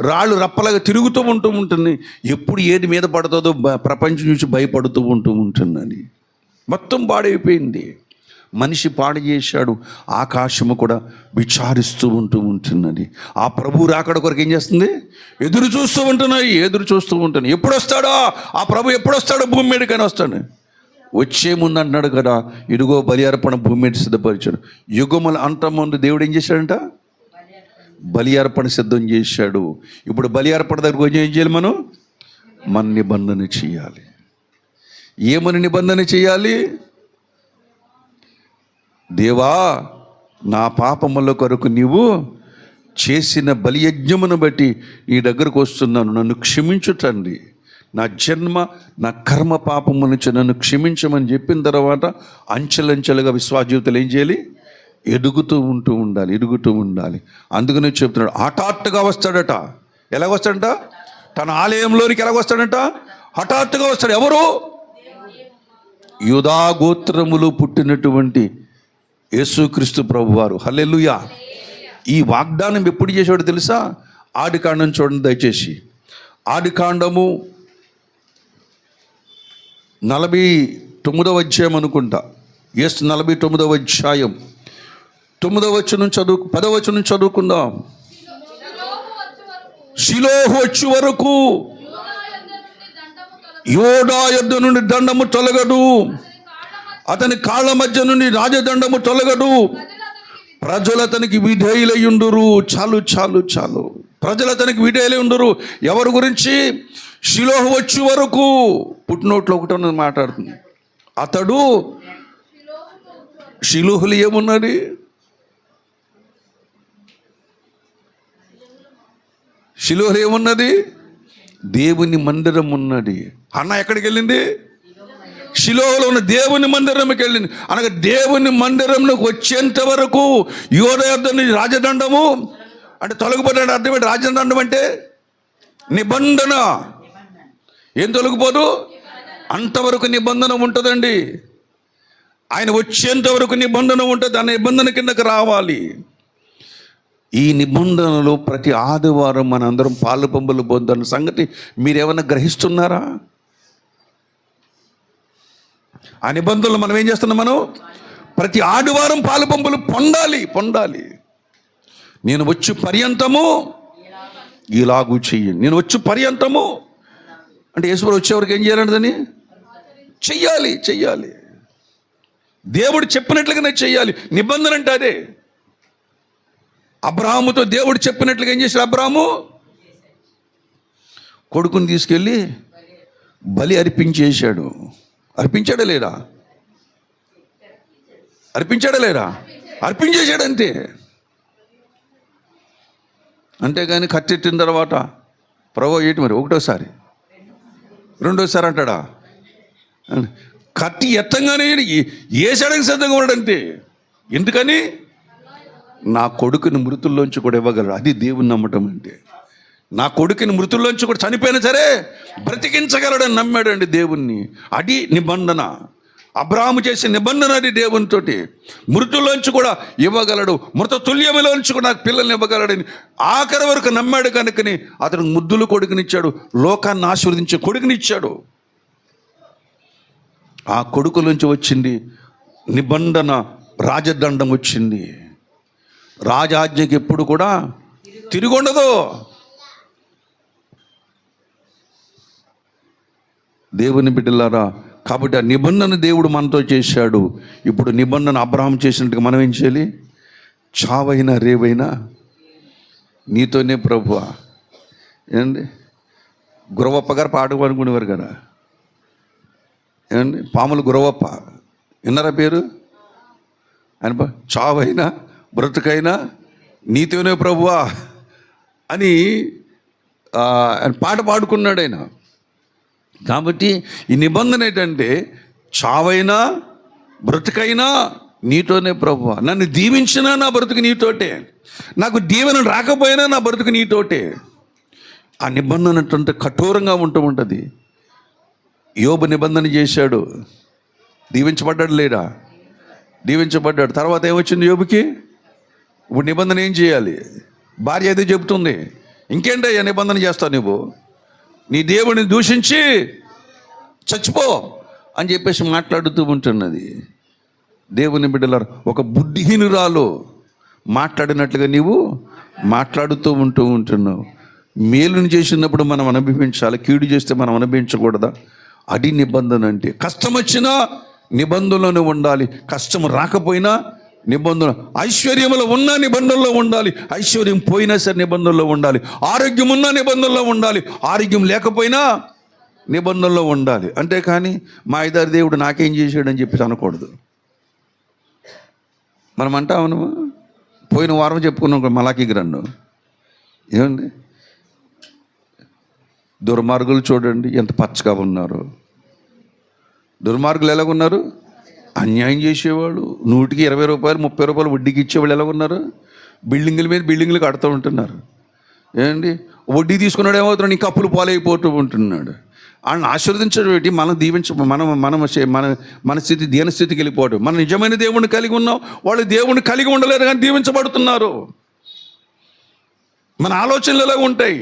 రాళ్ళు రప్పలాగా తిరుగుతూ ఉంటుంది. ఎప్పుడు ఏది మీద పడుతుందో ప్రపంచం నుంచి భయపడుతూ ఉంటుందని మొత్తం పాడైపోయింది. మనిషి పాడు చేశాడు, ఆకాశము కూడా విచారిస్తూ ఉంటున్నది. ఆ ప్రభు రాకడ కొరకు ఏం చేస్తుంది? ఎదురు చూస్తూ ఉంటున్నాయి. ఎప్పుడు వస్తాడో ఆ ప్రభు, ఎప్పుడు వస్తాడో భూమి మీదకైనా వస్తాడు. వచ్చే ముందు అంటున్నాడు కదా, ఇదిగో బలి అర్పణ భూమి మీద సిద్ధపరిచాడు. యుగముల అంతం ముందు దేవుడు ఏం చేశాడంట? బలి అర్పణ సిద్ధం చేశాడు. ఇప్పుడు బలి అర్పణ దగ్గర ఏం చేయాలి? మన నిబంధన చేయాలి. ఏమని నిబంధన చేయాలి? దేవా, నా పాపముల కొరకు నీవు చేసిన బలియజ్ఞమును బట్టి నీ దగ్గరకు వస్తున్నాను, నన్ను క్షమించు తండ్రి. నా జన్మ నా కర్మ పాపము నుంచి నన్ను క్షమించమని చెప్పిన తర్వాత అంచెలంచెలుగా విశ్వాస జీవితాలు ఏం చేయాలి? ఎదుగుతూ ఉండాలి. అందుకనే చెప్తున్నాడు, హఠాత్తుగా వస్తాడట. ఎలాగ వస్తాడంట? తన ఆలయంలోనికి ఎలాగ వస్తాడంట? హఠాత్తుగా వస్తాడు. ఎవరు? యూదా గోత్రములు పుట్టినటువంటి యేసుక్రీస్తు ప్రభువారు. హల్లెలూయా. ఈ వాగ్దానం ఎప్పుడు చేశాడో తెలుసా? ఆదికాండం చూడండి దయచేసి. ఆదికాండము 49వ అధ్యాయం అనుకుంటా. 49వ అధ్యాయం 10వ వచనం చదువుకుందాం. షిలోహు వచ్చి వరకు యోదా యొద్ద నుండి దండము తొలగదు, అతని కాళ్ళ మధ్య నుండి రాజదండము తొలగదు, ప్రజలు అతనికి విధేయులయుండురు. చాలు. ప్రజలు అతనికి విధేయులయుండురు. ఎవరి గురించి? షిలోహు వచ్చి వరకు. పుట్టినోట్లో ఒకటి మాట్లాడుతుంది. అతడు షిలోహులు ఏమున్నది? షిలోహులు ఏమున్నది? దేవుని మందిరం ఉన్నది. అన్న ఎక్కడికి వెళ్ళింది? షిలోహులో ఉన్న దేవుని మందిరంకి వెళ్ళింది. అనగా దేవుని మందిరంలోకి వచ్చేంత వరకు యోదా యొద్ద నుంచి రాజదండము అంటే తొలగిపోతాడు. అర్థమేంటి? రాజదండం అంటే నిబంధన. ఏం తొలగిపోదు? అంతవరకు నిబంధన ఉంటుందండి. ఆయన వచ్చేంత వరకు నిబంధన ఉంటుంది. ఆ నిబంధన కిందకి రావాలి. ఈ నిబంధనలో ప్రతి ఆదివారం మన అందరం పాలు పంపులు పొందుతున్న సంగతి మీరేమన్నా గ్రహిస్తున్నారా? ఆ నిబంధనలు మనం ఏం చేస్తున్నాం? మనం ప్రతి ఆదివారం పాలు పంపులు పొందాలి. నేను వచ్చు పర్యంతము ఇలాగూ చెయ్యండి. నేను వచ్చు పర్యంతము అంటే యేసుప్రభు వచ్చేవరకు ఏం చేయాలంటదని చెయ్యాలి. దేవుడు చెప్పినట్లుగానే చెయ్యాలి. నిబంధన అంటే అదే. అబ్రాహాముతో దేవుడు చెప్పినట్లుగా ఏం చేశాడు? అబ్రాహాము కొడుకుని తీసుకెళ్ళి బలి అర్పించేశాడు. అర్పించాడా లేదా? అర్పించేశాడు అంతే. అంతేగాని కట్టెట్టిన తర్వాత ప్రభు ఏంటి మరి ఒకటోసారి రెండోసారి అంటాడా? కత్తి ఎత్తంగానే ఏసాడానికి సిద్ధంగా ఉన్నాడంతే. ఎందుకని? నా కొడుకుని మృతుల్లోంచి కూడా ఇవ్వగలరు. అది దేవుని నమ్మటం అంటే. నా కొడుకుని మృతుల్లోంచి కూడా చనిపోయినా సరే బ్రతికించగలడని నమ్మాడండి దేవుణ్ణి. అది నిబంధన. అబ్రాహాము చేసే నిబంధన అది దేవునితోటి. మృతుల్లోంచి కూడా ఇవ్వగలడు, మృత తుల్యములోంచి కూడా నాకు పిల్లల్ని ఇవ్వగలడని ఆఖరి వరకు నమ్మాడు. కనుకని అతనికి ముద్దులు కొడుకునిచ్చాడు, లోకాన్ని ఆశీర్వదించే కొడుకునిచ్చాడు. ఆ కొడుకులోంచి వచ్చింది నిబంధన, రాజదండం వచ్చింది. రాజాజ్ఞకి ఎప్పుడు కూడా తిరిగుండదు. దేవుని బిడ్డలారా, కాబట్టి ఆ నిబంధన దేవుడు మనతో చేశాడు. ఇప్పుడు నిబంధన అబ్రహాం చేసినట్టుగా మనం ఏం చేయాలి? చావైనా రేవైనా నీతోనే ప్రభువా. ఏమండి, గురవప్ప గారు పాట పాడుకునేవారు కదా. ఏమండి, పాములు గురవప్ప విన్నారా పేరు? ఆయన చావైనా బ్రతుకైనా నీతోనే ప్రభువా అని ఆయన పాట పాడుకున్నాడు ఆయన. కాబట్టి ఈ నిబంధన ఏంటంటే చావైనా బ్రతుకైనా నీతోనే ప్రభువా. నన్ను దీవించినా నా బ్రతుకు నీతోటే, నాకు దీవెన రాకపోయినా నా బ్రతుకు నీతోటే. ఆ నిబంధన అంటే కఠోరంగా ఉంటుంది. యోబు నిబంధన చేశాడు, దీవించబడ్డాడు లేడా? దీవించబడ్డాడు. తర్వాత ఏమొచ్చింది యోబుకి? ఇప్పుడు నిబంధన ఏం చేయాలి? భార్య అయితే చెబుతుంది, ఇంకేంటయ్యా నిబంధన చేస్తావు నువ్వు, నీ దేవుడిని దూషించి చచ్చిపో అని చెప్పేసి మాట్లాడుతూ ఉంటున్నది. దేవుని బిడ్డలారా, ఒక బుద్ధిహీనురాలు మాట్లాడినట్లుగా నీవు మాట్లాడుతూ ఉంటున్నావు. మేలుని చేసినప్పుడు మనం అనుభవించాలి, కీడు చేస్తే మనం అనుభవించకూడదా? అది నిబంధన అంటే. కష్టం వచ్చినా నిబంధనలోనే ఉండాలి, కష్టం రాకపోయినా నిబంధన. ఐశ్వర్యములో ఉన్న నిబంధనలో ఉండాలి, ఐశ్వర్యం పోయినా సరే నిబంధనలో ఉండాలి. ఆరోగ్యం ఉన్న నిబంధనలో ఉండాలి, ఆరోగ్యం లేకపోయినా నిబంధనలో ఉండాలి. అంతేకాని మా ఇద్దరు దేవుడు నాకేం చేశాడని చెప్పి అనకూడదు. మనం అంటాము, పోయిన వారం చెప్పుకున్నాం మలాకీ గ్రంథం. ఏమండి, దుర్మార్గులు చూడండి ఎంత పచ్చగా ఉన్నారు. దుర్మార్గులు ఎలాగున్నారు? అన్యాయం చేసేవాళ్ళు, 100కి 20 రూపాయలు 30 రూపాయలు వడ్డీకి ఇచ్చేవాళ్ళు ఎలాగున్నారు? బిల్డింగుల మీద బిల్డింగులు కడుతూ ఉంటున్నారు. ఏంటి, వడ్డీ తీసుకున్నాడు ఏమవుతున్నాడు, నీకు అప్పులు పాలైపోతూ ఉంటున్నాడు. వాళ్ళని ఆశీర్వదించడం ఏంటి? మనం మన స్థితి దీనస్థితికి వెళ్ళిపోవడం. మన నిజమైన దేవుణ్ణి కలిగి ఉన్నాం, వాళ్ళు దేవుణ్ణి కలిగి ఉండలేరు కానీ దీవించబడుతున్నారు. మన ఆలోచనలు ఎలా ఉంటాయి?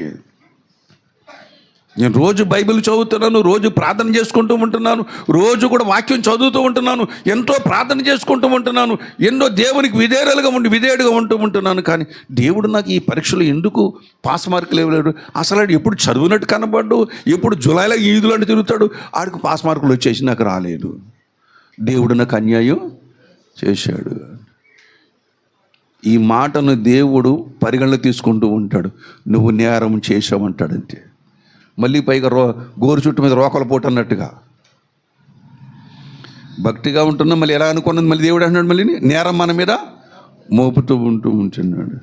నేను రోజు బైబిల్ చదువుతున్నాను, రోజు ప్రార్థన చేసుకుంటూ ఉంటున్నాను, రోజు కూడా వాక్యం చదువుతూ ఉంటున్నాను, ఎంతో ప్రార్థన చేసుకుంటూ ఉంటున్నాను, ఎన్నో దేవునికి విధేయుడుగా ఉంటున్నాను. కానీ దేవుడు నాకు ఈ పరీక్షలు ఎందుకు పాస్ మార్కులు ఇవ్వలేడు? అసలు ఎప్పుడు చదివినట్టు కనబడ్డు, ఎప్పుడు జులైలో ఈదులంటే తిరుగుతాడు, ఆడికి పాస్ మార్కులు వచ్చేసి నాకు రాలేదు. దేవుడు నాకు అన్యాయం చేశాడు. ఈ మాటను దేవుడు పరిగణలో తీసుకుంటూ ఉంటాడు. నువ్వు నేరం చేశావంటాడంతే. మళ్ళీ పైగా గోరు చుట్టు మీద రోకల పోటు అన్నట్టుగా భక్తిగా ఉంటున్నాం. మళ్ళీ ఎలా అనుకున్నది మళ్ళీ దేవుడు అంటున్నాడు, మళ్ళీ నేరం మన మీద మోపుతూ ఉంటున్నాడు.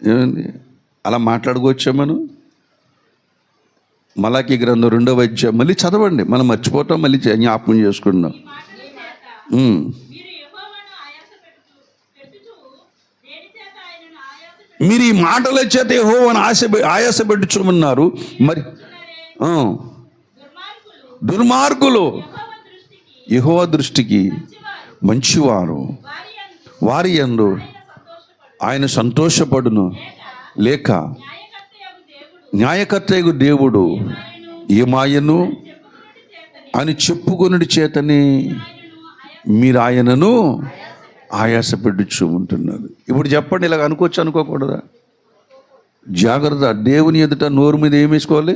ఏమండి, అలా మాట్లాడుకోవచ్చా మనం? మలాకీ గ్రంథం 2వ అధ్యాయం మళ్ళీ చదవండి, మనం మర్చిపోతాం, మళ్ళీ జ్ఞాపకం చేసుకుంటున్నాం. మీరు ఈ మాటల చేత యెహోవాను ఆయాసపెట్టుచున్నారు. మరి దుర్మార్గులు యెహోవా దృష్టికి మంచివారు, వారి యందు ఆయన సంతోషపడును. లేక న్యాయకర్తయగు దేవుడు ఏమాయను అని చెప్పుకొనుడి చేతనే మీరు ఆయనను ఆయాసపెట్టుచు ఉంటున్నారు. ఇప్పుడు చెప్పండి, ఇలాగ అనుకోవచ్చు అనుకోకూడదా? జాగ్రత్త. దేవుని ఎదుట నోరు మీద ఏం వేసుకోవాలి?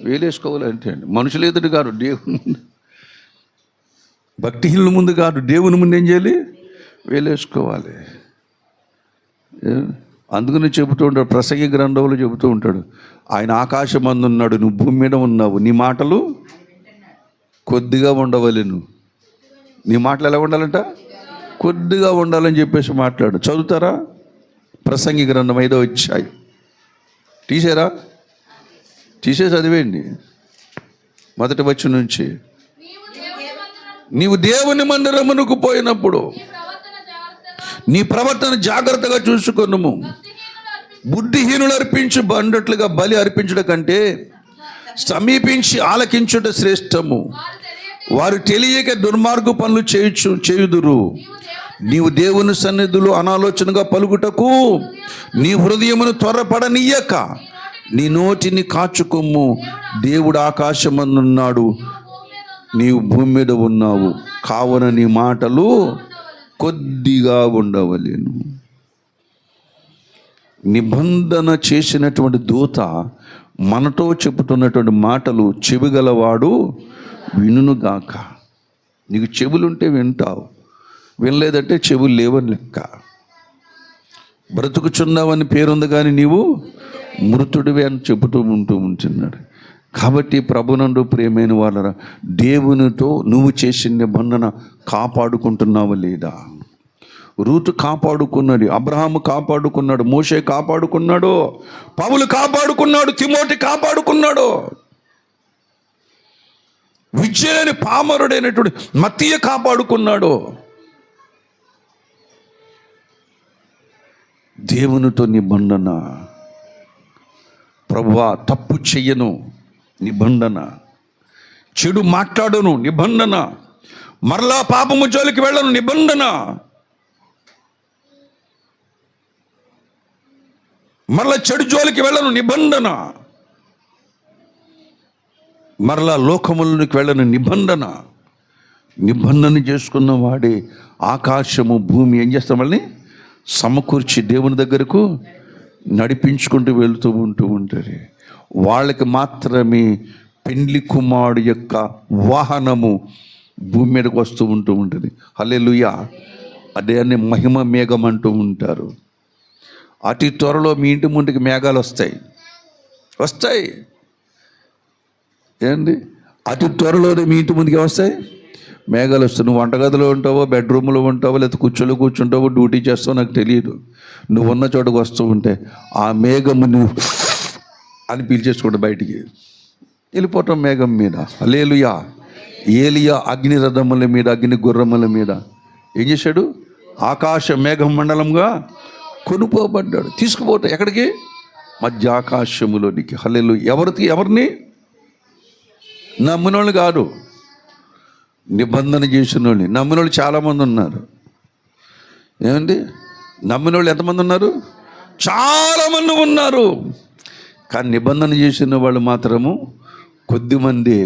వేలేసుకోవాలి. అంతే అండి. మనుషుల ఎదుట కాదు, దేవుని భక్తిహీనుల ముందు కాదు, దేవుని ముందు ఏం చేయాలి? వేలేసుకోవాలి. అందుకని చెబుతూ ఉంటాడు, ప్రసంగి గ్రంథంలో చెబుతూ ఉంటాడు, ఆయన ఆకాశమందు ఉన్నాడు, నువ్వు భూమి మీద ఉన్నావు, నీ మాటలు కొద్దిగా ఉండవలెను. నీ మాటలు ఎలా ఉండాలంట? కొద్దిగా ఉండాలని చెప్పేసి మాట్లాడు. చదువుతారా? ప్రసంగి గ్రంథం 5వ అధ్యాయం తీసే చదివేయండి, మొదటి వచనం నుంచి. నీవు దేవుని మందిరమునకు పోయినప్పుడు నీ ప్రవర్తన జాగ్రత్తగా చూసుకొనుము. బుద్ధిహీనులు అర్పించు బండట్లుగా బలి అర్పించుట కంటే సమీపించి ఆలకించుట శ్రేష్టము. వారు తెలియక దుర్మార్గు పనులు చేయుదురు. నీవు దేవుని సన్నిధిలో అనాలోచనగా పలుకుటకు నీ హృదయమును త్వరపడనీయక నీ నోటిని కాచుకొమ్ము. దేవుడు ఆకాశమందున్నాడు, నీవు భూమి మీద ఉన్నావు, కావున నీ మాటలు కొద్దిగా ఉండవలెను. నిబంధన చేసినటువంటి దూత మనతో చెబుతున్నటువంటి మాటలు చెవిగలవాడు వినుగాక. నీకు చెవులుంటే వింటావు, వినలేదంటే చెవులు లేవని లెక్క. బ్రతుకుచున్నావని పేరుంది కానీ నీవు మృతుడివే అని చెబుతూ ఉంటున్నాడు. కాబట్టి ప్రభునందు ప్రియమైన వాళ్ళరా, దేవునితో నువ్వు చేసిన నిబంధన కాపాడుకుంటున్నావా లేదా? రూతు కాపాడుకున్నది, అబ్రహాము కాపాడుకున్నాడు, మోషే కాపాడుకున్నాడు, పౌలు కాపాడుకున్నాడు, తిమోతి కాపాడుకున్నాడు, విద్యలేని పామరుడైనటువంటి మత్తీయ కాపాడుకున్నాడు. దేవునితో నిబంధన, ప్రభువా తప్పు చెయ్యను నిబంధన. చెడు మాట్లాడను, నిబంధన. మరలా పాపము జోలికి వెళ్ళను, నిబంధన. మరలా చెడు జోలికి వెళ్ళను, నిబంధన. మరలా లోకములకు వెళ్ళను, నిబంధన. నిబంధన చేసుకున్న వాడే ఆకాశము భూమి ఏం చేస్తాం వాళ్ళని సమకూర్చి దేవుని దగ్గరకు నడిపించుకుంటూ వెళుతూ ఉంటుంది. వాళ్ళకి మాత్రమే పెండ్లి కుమారుడు యొక్క వాహనము భూమి మీదకి వస్తూ ఉంటుంది. హల్లెలూయా. అదే అని మహిమ మేఘం అంటూ ఉంటారు. అతి త్వరలో మీ ఇంటి ముందుకి మేఘాలు వస్తాయి. ఏంటి? అతి త్వరలోనే మీ ఇంటి ముందుకి వస్తాయి మేఘాలు వస్తాయి. నువ్వు వంటగదిలో ఉంటావో, బెడ్రూమ్లో ఉంటావో, లేకపోతే కూర్చోలో కూర్చుంటావో, డ్యూటీ చేస్తావో నాకు తెలియదు. నువ్వు ఉన్న చోటుకు వస్తూ ఉంటే ఆ మేఘము నువ్వు అని పిలిచేసుకోండి, బయటికి వెళ్ళిపోవటం మేఘం మీద. హల్లెలూయా. ఏలియా అగ్ని రథముల మీద, అగ్ని గుర్రముల మీద ఏం చేశాడు? ఆకాశ మేఘం మండలంగా కొనుపోబడ్డాడు. తీసుకుపోతే ఎక్కడికి? మధ్య ఆకాశములోనికి. హల్లెలూయా. ఎవరిని? నమ్మినోళ్ళు కాదు, నిబంధన చేసిన వాళ్ళు. నమ్మినోళ్ళు చాలామంది ఉన్నారు. ఏమండి? నమ్మినోళ్ళు ఎంతమంది ఉన్నారు? చాలామంది ఉన్నారు. కానీ నిబంధన చేసిన వాళ్ళు మాత్రము కొద్దిమంది.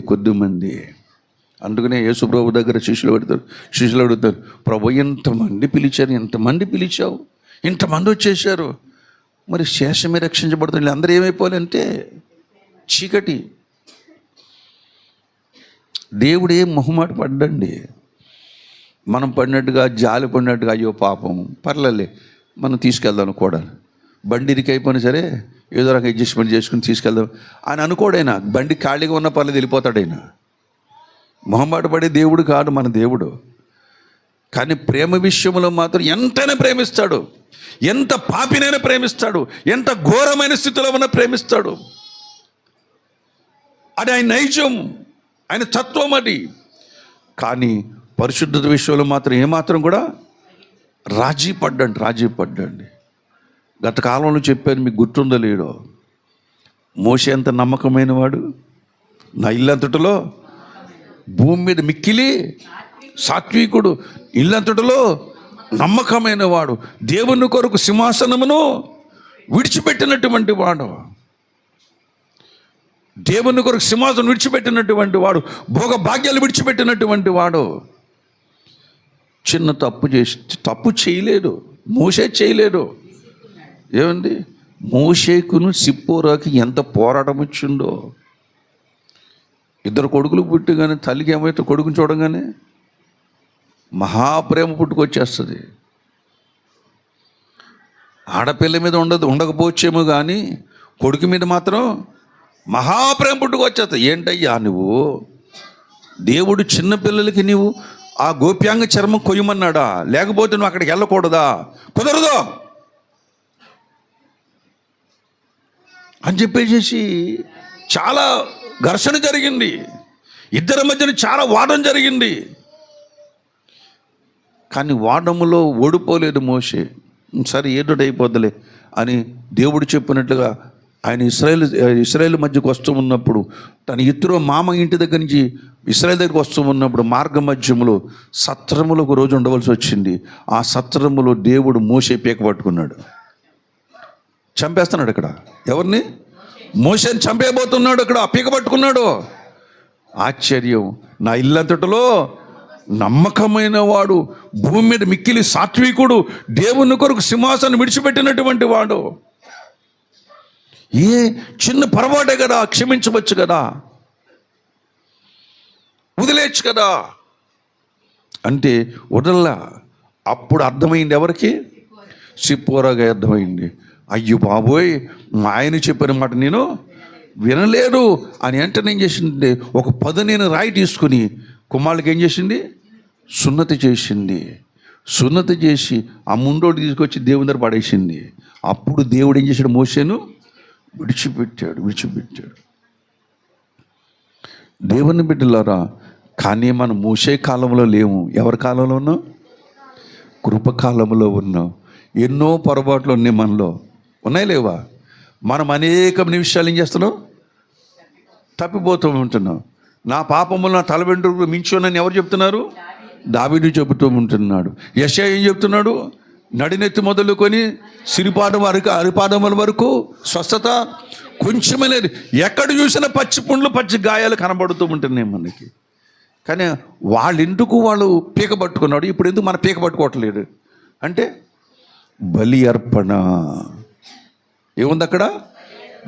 అందుకనే యేసు ప్రభు దగ్గర శిష్యులు అడుగుతారు, ప్రభు ఎంతమంది పిలిచావు, ఇంతమంది వచ్చేసారు, మరి శేషమే రక్షించబడుతుంది, అందరూ ఏమైపోవాలంటే చీకటి. దేవుడు ఏం మొహమాట పడ్డండి. మనం పడినట్టుగా, జాలి పడినట్టుగా, అయ్యో పాపం పర్లేలే మనం తీసుకెళ్దాం కూడా, బండి ఇరికైపోయినా సరే ఏదో రకంగా అడ్జస్ట్మెంట్ చేసుకుని తీసుకెళ్దాం అని అనుకోడైనా. బండి ఖాళీగా ఉన్న పర్లేదు, వెళ్ళిపోతాడైనా. మొహమాట పడే దేవుడు కాదు మన దేవుడు. కానీ ప్రేమ విషయంలో మాత్రం ఎంతైనా ప్రేమిస్తాడు, ఎంత పాపినైనా ప్రేమిస్తాడు, ఎంత ఘోరమైన స్థితిలో ఉన్నా ప్రేమిస్తాడు. అది ఆయన నైజం, ఆయన తత్వం అది. కానీ పరిశుద్ధత విషయంలో మాత్రం ఏమాత్రం కూడా రాజీ పడ్డండి. గత కాలంలో చెప్పాను, మీకు గుర్తుందో లేడో, మోషే ఎంత నమ్మకమైన వాడు, నా ఇల్లంతటిలో భూమి మీద మిక్కిలి సాత్వికుడు, ఇల్లంతటిలో నమ్మకమైన వాడు, దేవుని కొరకు సింహాసనమును విడిచిపెట్టినటువంటి వాడు, దేవుని కొరకు సింహాసనం విడిచిపెట్టినటువంటి వాడు, భోగ భాగ్యాలు విడిచిపెట్టినటువంటి వాడు. చిన్న తప్పు చేయలేదు, మోషే చేయలేదు. ఏమండి? మోషేకును సిప్పోరాకి ఎంత పోరాటం వచ్చిందో. ఇద్దరు కొడుకులు పుట్టగానే తల్లికి ఏమైతే కొడుకుని చూడగానే మహాప్రేమ పుట్టుకొచ్చేస్తుంది. ఆడపిల్ల మీద ఉండకపోవచ్చేమో కానీ కొడుకు మీద మాత్రం మహాప్రేమ పుట్టుకొచ్చేస్తుంది. ఏంటయ్యా నువ్వు, దేవుడు చిన్నపిల్లలకి నీవు ఆ గోప్యాంగ చర్మం కొయ్యమన్నాడా? లేకపోతే నువ్వు అక్కడికి వెళ్ళకూడదా? కుదరదు అని చెప్పేసి చాలా ఘర్షణ జరిగింది. ఇద్దరి మధ్యన చాలా వాదం జరిగింది. కానీ వాదములో ఓడిపోలేదు మోషే. సరే ఏదోటైపోద్దులే అని దేవుడు చెప్పినట్లుగా ఆయన ఇశ్రాయేలు మధ్యకు వస్తూ ఉన్నప్పుడు, తన ఇద్దరు మామ ఇంటి దగ్గర నుంచి ఇశ్రాయేలు దగ్గరికి వస్తూ ఉన్నప్పుడు మార్గ మధ్యములో సత్రములో ఒక రోజు ఉండవలసి వచ్చింది. ఆ సత్రములో దేవుడు మోషే పీక పట్టుకున్నాడు, చంపేస్తున్నాడు. అక్కడ ఎవరిని? మోషేని చంపేయబోతున్నాడు. అక్కడ పీక పట్టుకున్నాడు. ఆశ్చర్యం, నా ఇల్లంతటిలో నమ్మకమైన వాడు, భూమి మీద మిక్కిలి సాత్వికుడు, దేవుని కొరకు సింహాసనం విడిచిపెట్టినటువంటి వాడు. ఏ చిన్న పొరపాటే కదా, క్షమించవచ్చు కదా, వదిలేచ్చు కదా అంటే వదల్లా. అప్పుడు అర్థమైంది ఎవరికి? సిప్పోరాగా అర్థమైంది. అయ్యో బాబోయ్, మా ఆయన చెప్పిన మాట నేను వినలేదు అని వెంటనే ఏం చేసింది, ఒక పదునైన రాయి తీసుకుని కుమారుడికి ఏం చేసింది? సున్నతి చేసి ఆ ముండోటి తీసుకొచ్చి దేవుని దగ్గర పడేసింది. అప్పుడు దేవుడు ఏం చేశాడు? మోషేను విడిచిపెట్టాడు. దేవుని బిడ్డలారా, కానీ మనం మోషే కాలంలో లేము. ఎవరి కాలంలో ఉన్నాం? కృపకాలంలో ఉన్నాం. ఎన్నో పొరపాట్లు ఉన్నాయి మనలో, ఉన్నాయి లేవా? మనం అనేక నిమిషాలు ఏం చేస్తున్నాం? తప్పిపోతూ ఉంటున్నాం. నా పాపములు నా తల వెంట్రుకలు మించునని ఎవరు చెప్తున్నారు? దావీదు చెబుతూ ఉంటున్నాడు. యెషయా ఏం చెప్తున్నాడు? నడినెత్తి మొదలుకొని సిరిపాదం వరకు అరిపాదముల వరకు స్వస్థత కొంచెమే లేదు. ఎక్కడ చూసినా పచ్చి పుండ్లు పచ్చి గాయాలు కనబడుతూ ఉంటున్నాయి మనకి. కానీ వాళ్ళెందుకు వాళ్ళు పీక పట్టుకున్నాడు, ఇప్పుడు ఎందుకు మన పీక పట్టుకోవట్లేదు అంటే బలి అర్పణ ఏముంది అక్కడ?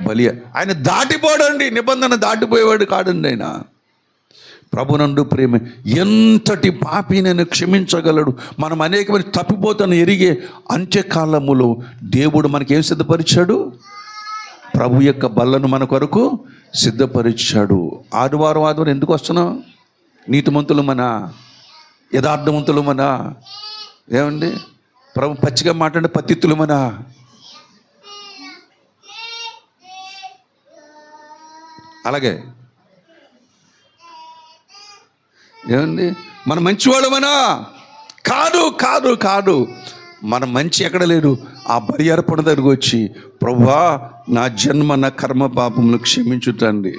బలి. ఆయన దాటిపోడండి, నిబంధన దాటిపోయేవాడు కాడండి ఆయన. ప్రభునందు ప్రేమ, ఎంతటి పాపినైనా క్షమించగలడు. మనం అనేకమైన తప్పిపోతాను ఎరిగే అంత్యకాలములో దేవుడు మనకేం సిద్ధపరిచాడు? ప్రభు యొక్క బల్లను మన కొరకు సిద్ధపరిచాడు. ఆదివారం ఎందుకు వస్తున్నాం? నీతిమంతులు మన, యథార్థవంతులు మన, ఏమండి ప్రభు పచ్చిగా మాట్లాడే పతిత్తులు మన. అలాగే ఏమండి మన మంచివాళ్ళమనా? కాదు కాదు కాదు. మన మంచి ఎక్కడ లేదు. ఆ బలి అర్పణ దగ్గరకు వచ్చి, ప్రభువా నా జన్మ నా కర్మ పాపములు క్షమించు తండ్రి,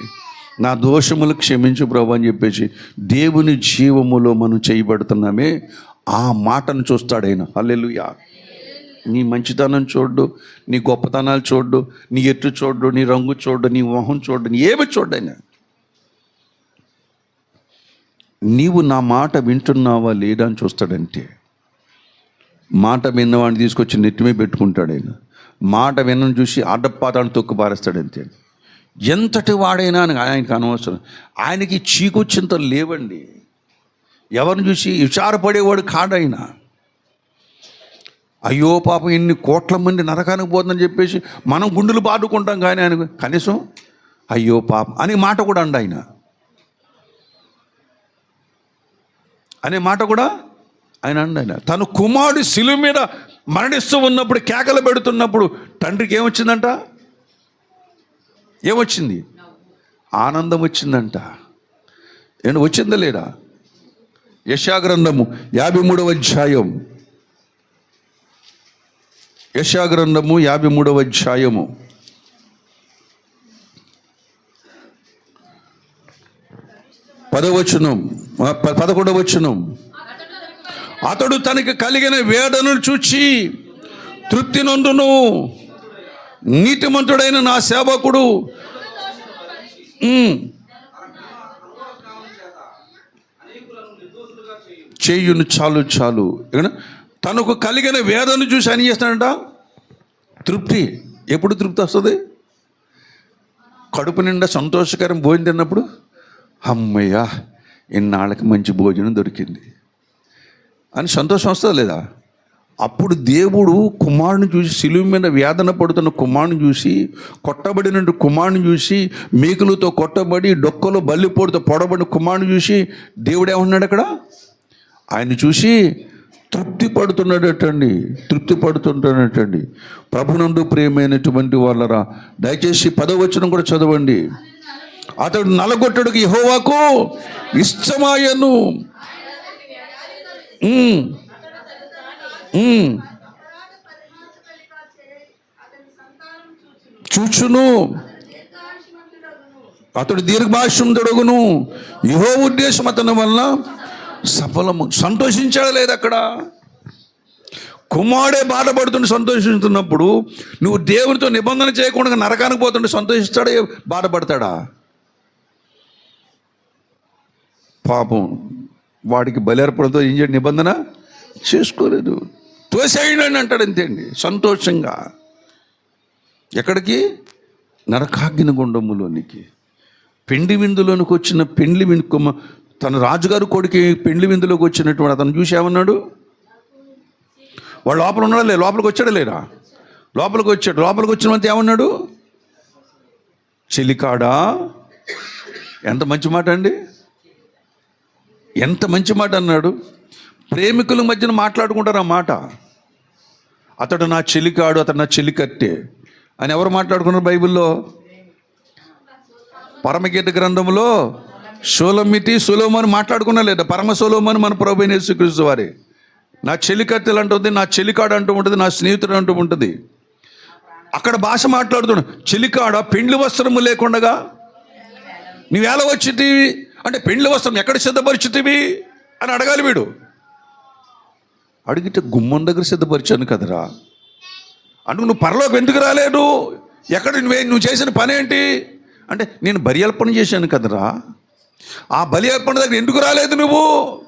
నా దోషములు క్షమించు ప్రభు అని చెప్పేసి దేవుని జీవములో మనం చేయబడుతున్నామే. ఆ మాటను చూస్తాడు ఆయన. హల్లెలూయా. నీ మంచితనం చూడ్డు, నీ గొప్పతనాలు చూడ్డు, నీ ఎత్తు చూడ్డు, నీ రంగు చూడ్డు, నీ మొహం చూడ్డు, నీ ఏమి చూడ్డు ఆయన. నీవు నా మాట వింటున్నావా లేదా అని చూస్తాడంటే. మాట విన్నవాడిని తీసుకొచ్చి నెట్టిమే పెట్టుకుంటాడు ఆయన. మాట విన్నను చూసి అడ్డపాతాన్ని తొక్కు పారేస్తాడంతే. ఎంతటి వాడైనా ఆయనకు అనవసరం. ఆయనకి చీకొచ్చింత లేవండి. ఎవరిని చూసి విచారపడేవాడు కాడైన. అయ్యో పాపం ఇన్ని కోట్ల మంది నరకానికి పోతుందని చెప్పేసి మనం గుండెలు బాదుకుంటాం, కానీ ఆయన కనీసం అయ్యో పాపం అనే మాట కూడా అండి. ఆయన అనే మాట కూడా ఆయన అండి. ఆయన తన కుమారుడు శిలువ మీద మరణిస్తూ ఉన్నప్పుడు కేకలు పెడుతున్నప్పుడు తండ్రికి ఏమొచ్చిందంట? ఏమొచ్చింది? ఆనందం వచ్చిందంట. ఏమన్నా వచ్చిందా లేదా? యెషయా గ్రంథము 53వ అధ్యాయం, యెషయా గ్రంథము 53వ అధ్యాయము 11వ వచనం. అతడు తనకి కలిగిన వేదనను చూచి తృప్తి నొందును, నీతిమంతుడైన నా సేవకుడు చేయును. చాలు చాలు. తనకు కలిగిన వేదన చూసి అని చేస్తాడంట తృప్తి. ఎప్పుడు తృప్తి వస్తుంది? కడుపు నిండా సంతోషకరం భోజనం తిన్నప్పుడు, అమ్మయ్యా ఇన్నాళ్ళకి మంచి భోజనం దొరికింది అని సంతోషం వస్తుంది లేదా? అప్పుడు దేవుడు కుమారుని చూసి, శిలువ మీద వేదన పడుతున్న కుమారుని చూసి, కొట్టబడిన కుమారుని చూసి, మేకులతో కొట్టబడి డొక్కలో బల్లిపోటుతో పొడబడిన కుమారుని చూసి దేవుడు ఏమన్నాడు అక్కడ? ఆయన చూసి తృప్తి పడుతున్నాడటండి. తృప్తి పడుతుంటాడటండి. ప్రభునందు ప్రియమైనటువంటి వాళ్ళరా, దయచేసి 10వ వచనం కూడా చదవండి. అతడు నలగొట్టడుకు యెహోవాకు ఇష్టమాయను, చూచును, అతడు దీర్ఘాయుష్మంతుడగును, యెహోవా ఉద్దేశం అతని వలన సఫలము. సంతోషించాడు లేదు అక్కడ? కుమారుడే బాధపడుతుంటే సంతోషిస్తున్నప్పుడు నువ్వు దేవునితో నిబంధన చేయకుండా నరకానికి పోతుంటే సంతోషిస్తాడా? బాధపడతాడా? పాపం వాడికి బలి అర్పణతో ఏం చేయడం? నిబంధన చేసుకోలేదు. తోసేయండి అని అంటాడు అంతే అండి సంతోషంగా. ఎక్కడికి? నరకాగ్ని గుండములోనికి. పెండి విందులోనికి వచ్చిన పెండ్లి విందు, తన రాజుగారు కొడుకు పెండ్లి విందులోకి వచ్చినటువంటి అతను చూసి ఏమన్నాడు? వాడు లోపల ఉన్నాడా? లోపలికి వచ్చాడా లేరా? లోపలికి వచ్చాడు. లోపలికి వచ్చినంత ఏమన్నాడు? చెలికాడా. ఎంత మంచి మాట అండి! ఎంత మంచి మాట అన్నాడు. ప్రేమికుల మధ్యన మాట్లాడుకుంటారు ఆ మాట. అతడు నా చెలికాడు, అతడు నా చెలికట్టే అని ఎవరు మాట్లాడుకున్నారు బైబిల్లో? పరమగీత గ్రంథంలో షోలమితి సొలొమోను మాట్లాడుకున్నా లేదా? పరమ సొలొమోను మన ప్రభువైన యేసుక్రీస్తు వారే. నా చెలికత్తెలు అంటుంది, నా చెలికాడు అంటూ ఉంటుంది, నా స్నేహితుడు అంటూ ఉంటుంది. అక్కడ భాష మాట్లాడుతున్నాడు. చెలికాడ పెండ్లి వస్త్రము లేకుండగా నీవేళ వచ్చి అంటే పెండ్లి వస్త్రం ఎక్కడ సిద్ధపరిచితివి అని అడగాలి వీడు. అడిగితే గుమ్మం దగ్గర సిద్ధపరిచాను కదరా. అంటే నువ్వు పరలోకి ఎందుకు రాలేదు? ఎక్కడ నువ్వు చేసిన పని ఏంటి అంటే, నేను బలి అర్పణ చేశాను కదరా. ఆ బలి అర్పణ దగ్గర ఎందుకు రాలేదు నువ్వు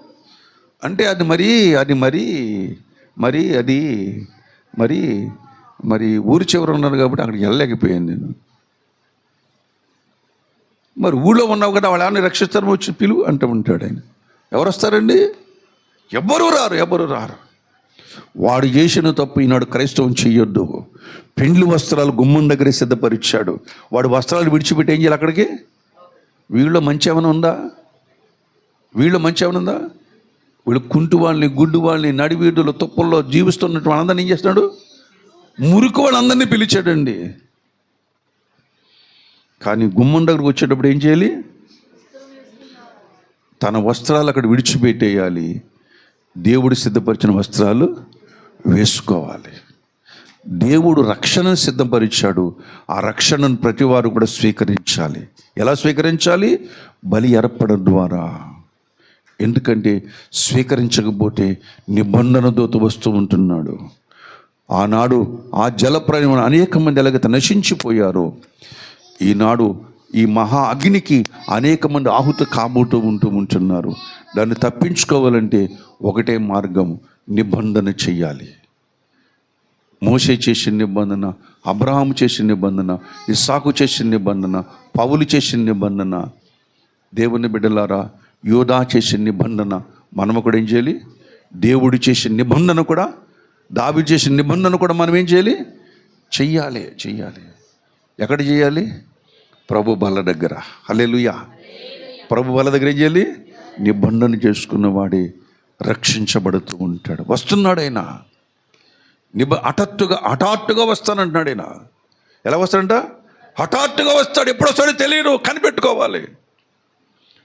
అంటే, అది మరి ఊరి చివర ఉన్నాను కాబట్టి అక్కడికి వెళ్ళలేకపోయాను నేను. మరి ఊళ్ళో ఉన్నావు కదా, వాళ్ళు ఏమైనా రక్షిస్తారు వచ్చి పిలువు అంటూ ఉంటాడు ఆయన. ఎవరు వస్తారండి? ఎవ్వరూ రారు. వాడు చేసిన తప్పు ఈనాడు క్రైస్తవం చెయ్యొద్దు. పెండ్లి వస్త్రాలు గుమ్మం దగ్గరే సిద్ధపరిచాడు. వాడు వస్త్రాలు విడిచిపెట్టి ఏం చేయాలి అక్కడికి? వీళ్ళలో మంచి ఏమైనా ఉందా? వీళ్ళు కుంటు వాళ్ళని, గుడ్డు వాళ్ళని, నడివీడులో తుప్పల్లో జీవిస్తున్నట్టు వాళ్ళందరినీ ఏం చేస్తున్నాడు? మురికి వాళ్ళందరినీ పిలిచాడండి. కానీ గుమ్మం దగ్గరకు వచ్చేటప్పుడు ఏం చేయాలి? తన వస్త్రాలు అక్కడ విడిచిపెట్టేయాలి. దేవుడు సిద్ధపరిచిన వస్త్రాలు వేసుకోవాలి. దేవుడు రక్షణను సిద్ధపరిచాడు. ఆ రక్షణను ప్రతి వారు కూడా స్వీకరించాలి. ఎలా స్వీకరించాలి? బలి అర్పణ ద్వారా. ఎందుకంటే స్వీకరించకపోతే నిబంధన దూత వస్తూ ఉంటున్నాడు. ఆనాడు ఆ జలప్రయాణం అనేక మంది ఎలాగైతే నశించిపోయారో, ఈనాడు ఈ మహా అగ్నికి అనేక మంది ఆహుతి కాబోతూ ఉంటున్నారు. దాన్ని తప్పించుకోవాలంటే ఒకటే మార్గం, నిబంధన చెయ్యాలి. మోషే చేసిన నిబంధన, అబ్రహాము చేసిన నిబంధన, ఇస్సాకు చేసిన నిబంధన, పౌలు చేసిన నిబంధన, దేవుని బిడ్డలారా యోధా చేసిన నిబంధన మనం కూడా ఏం చేయాలి? దేవుడు చేసిన నిబంధన కూడా, దావీదు చేసిన నిబంధన కూడా మనం ఏం చేయాలి? చెయ్యాలి. ఎక్కడ చేయాలి? ప్రభు బల దగ్గర. హల్లెలూయా. ప్రభు బల దగ్గర ఏం చేయాలి? నిబంధన చేసుకున్న వాడే రక్షించబడుతూ ఉంటాడు. వస్తున్నాడు ఆయన. హఠాత్తుగా వస్తానంటున్నాడు ఆయన. ఎలా వస్తాడంట? హఠాత్తుగా వస్తాడు. ఎప్పుడు వస్తాడో తెలియదు, కనిపెట్టుకోవాలి.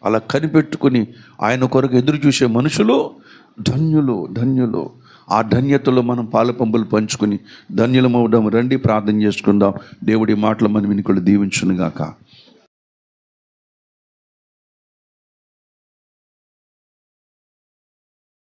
అలా కనిపెట్టుకుని ఆయన కొరకు ఎదురు చూసే మనుషులు ధన్యులు. ఆ ధన్యతలో మనం పాలపంపులు పంచుకుని ధన్యులమవుదాం. రండి ప్రార్థన చేసుకుందాం. దేవుడి మాటలు మనం వినికులు దీవించునుగాక.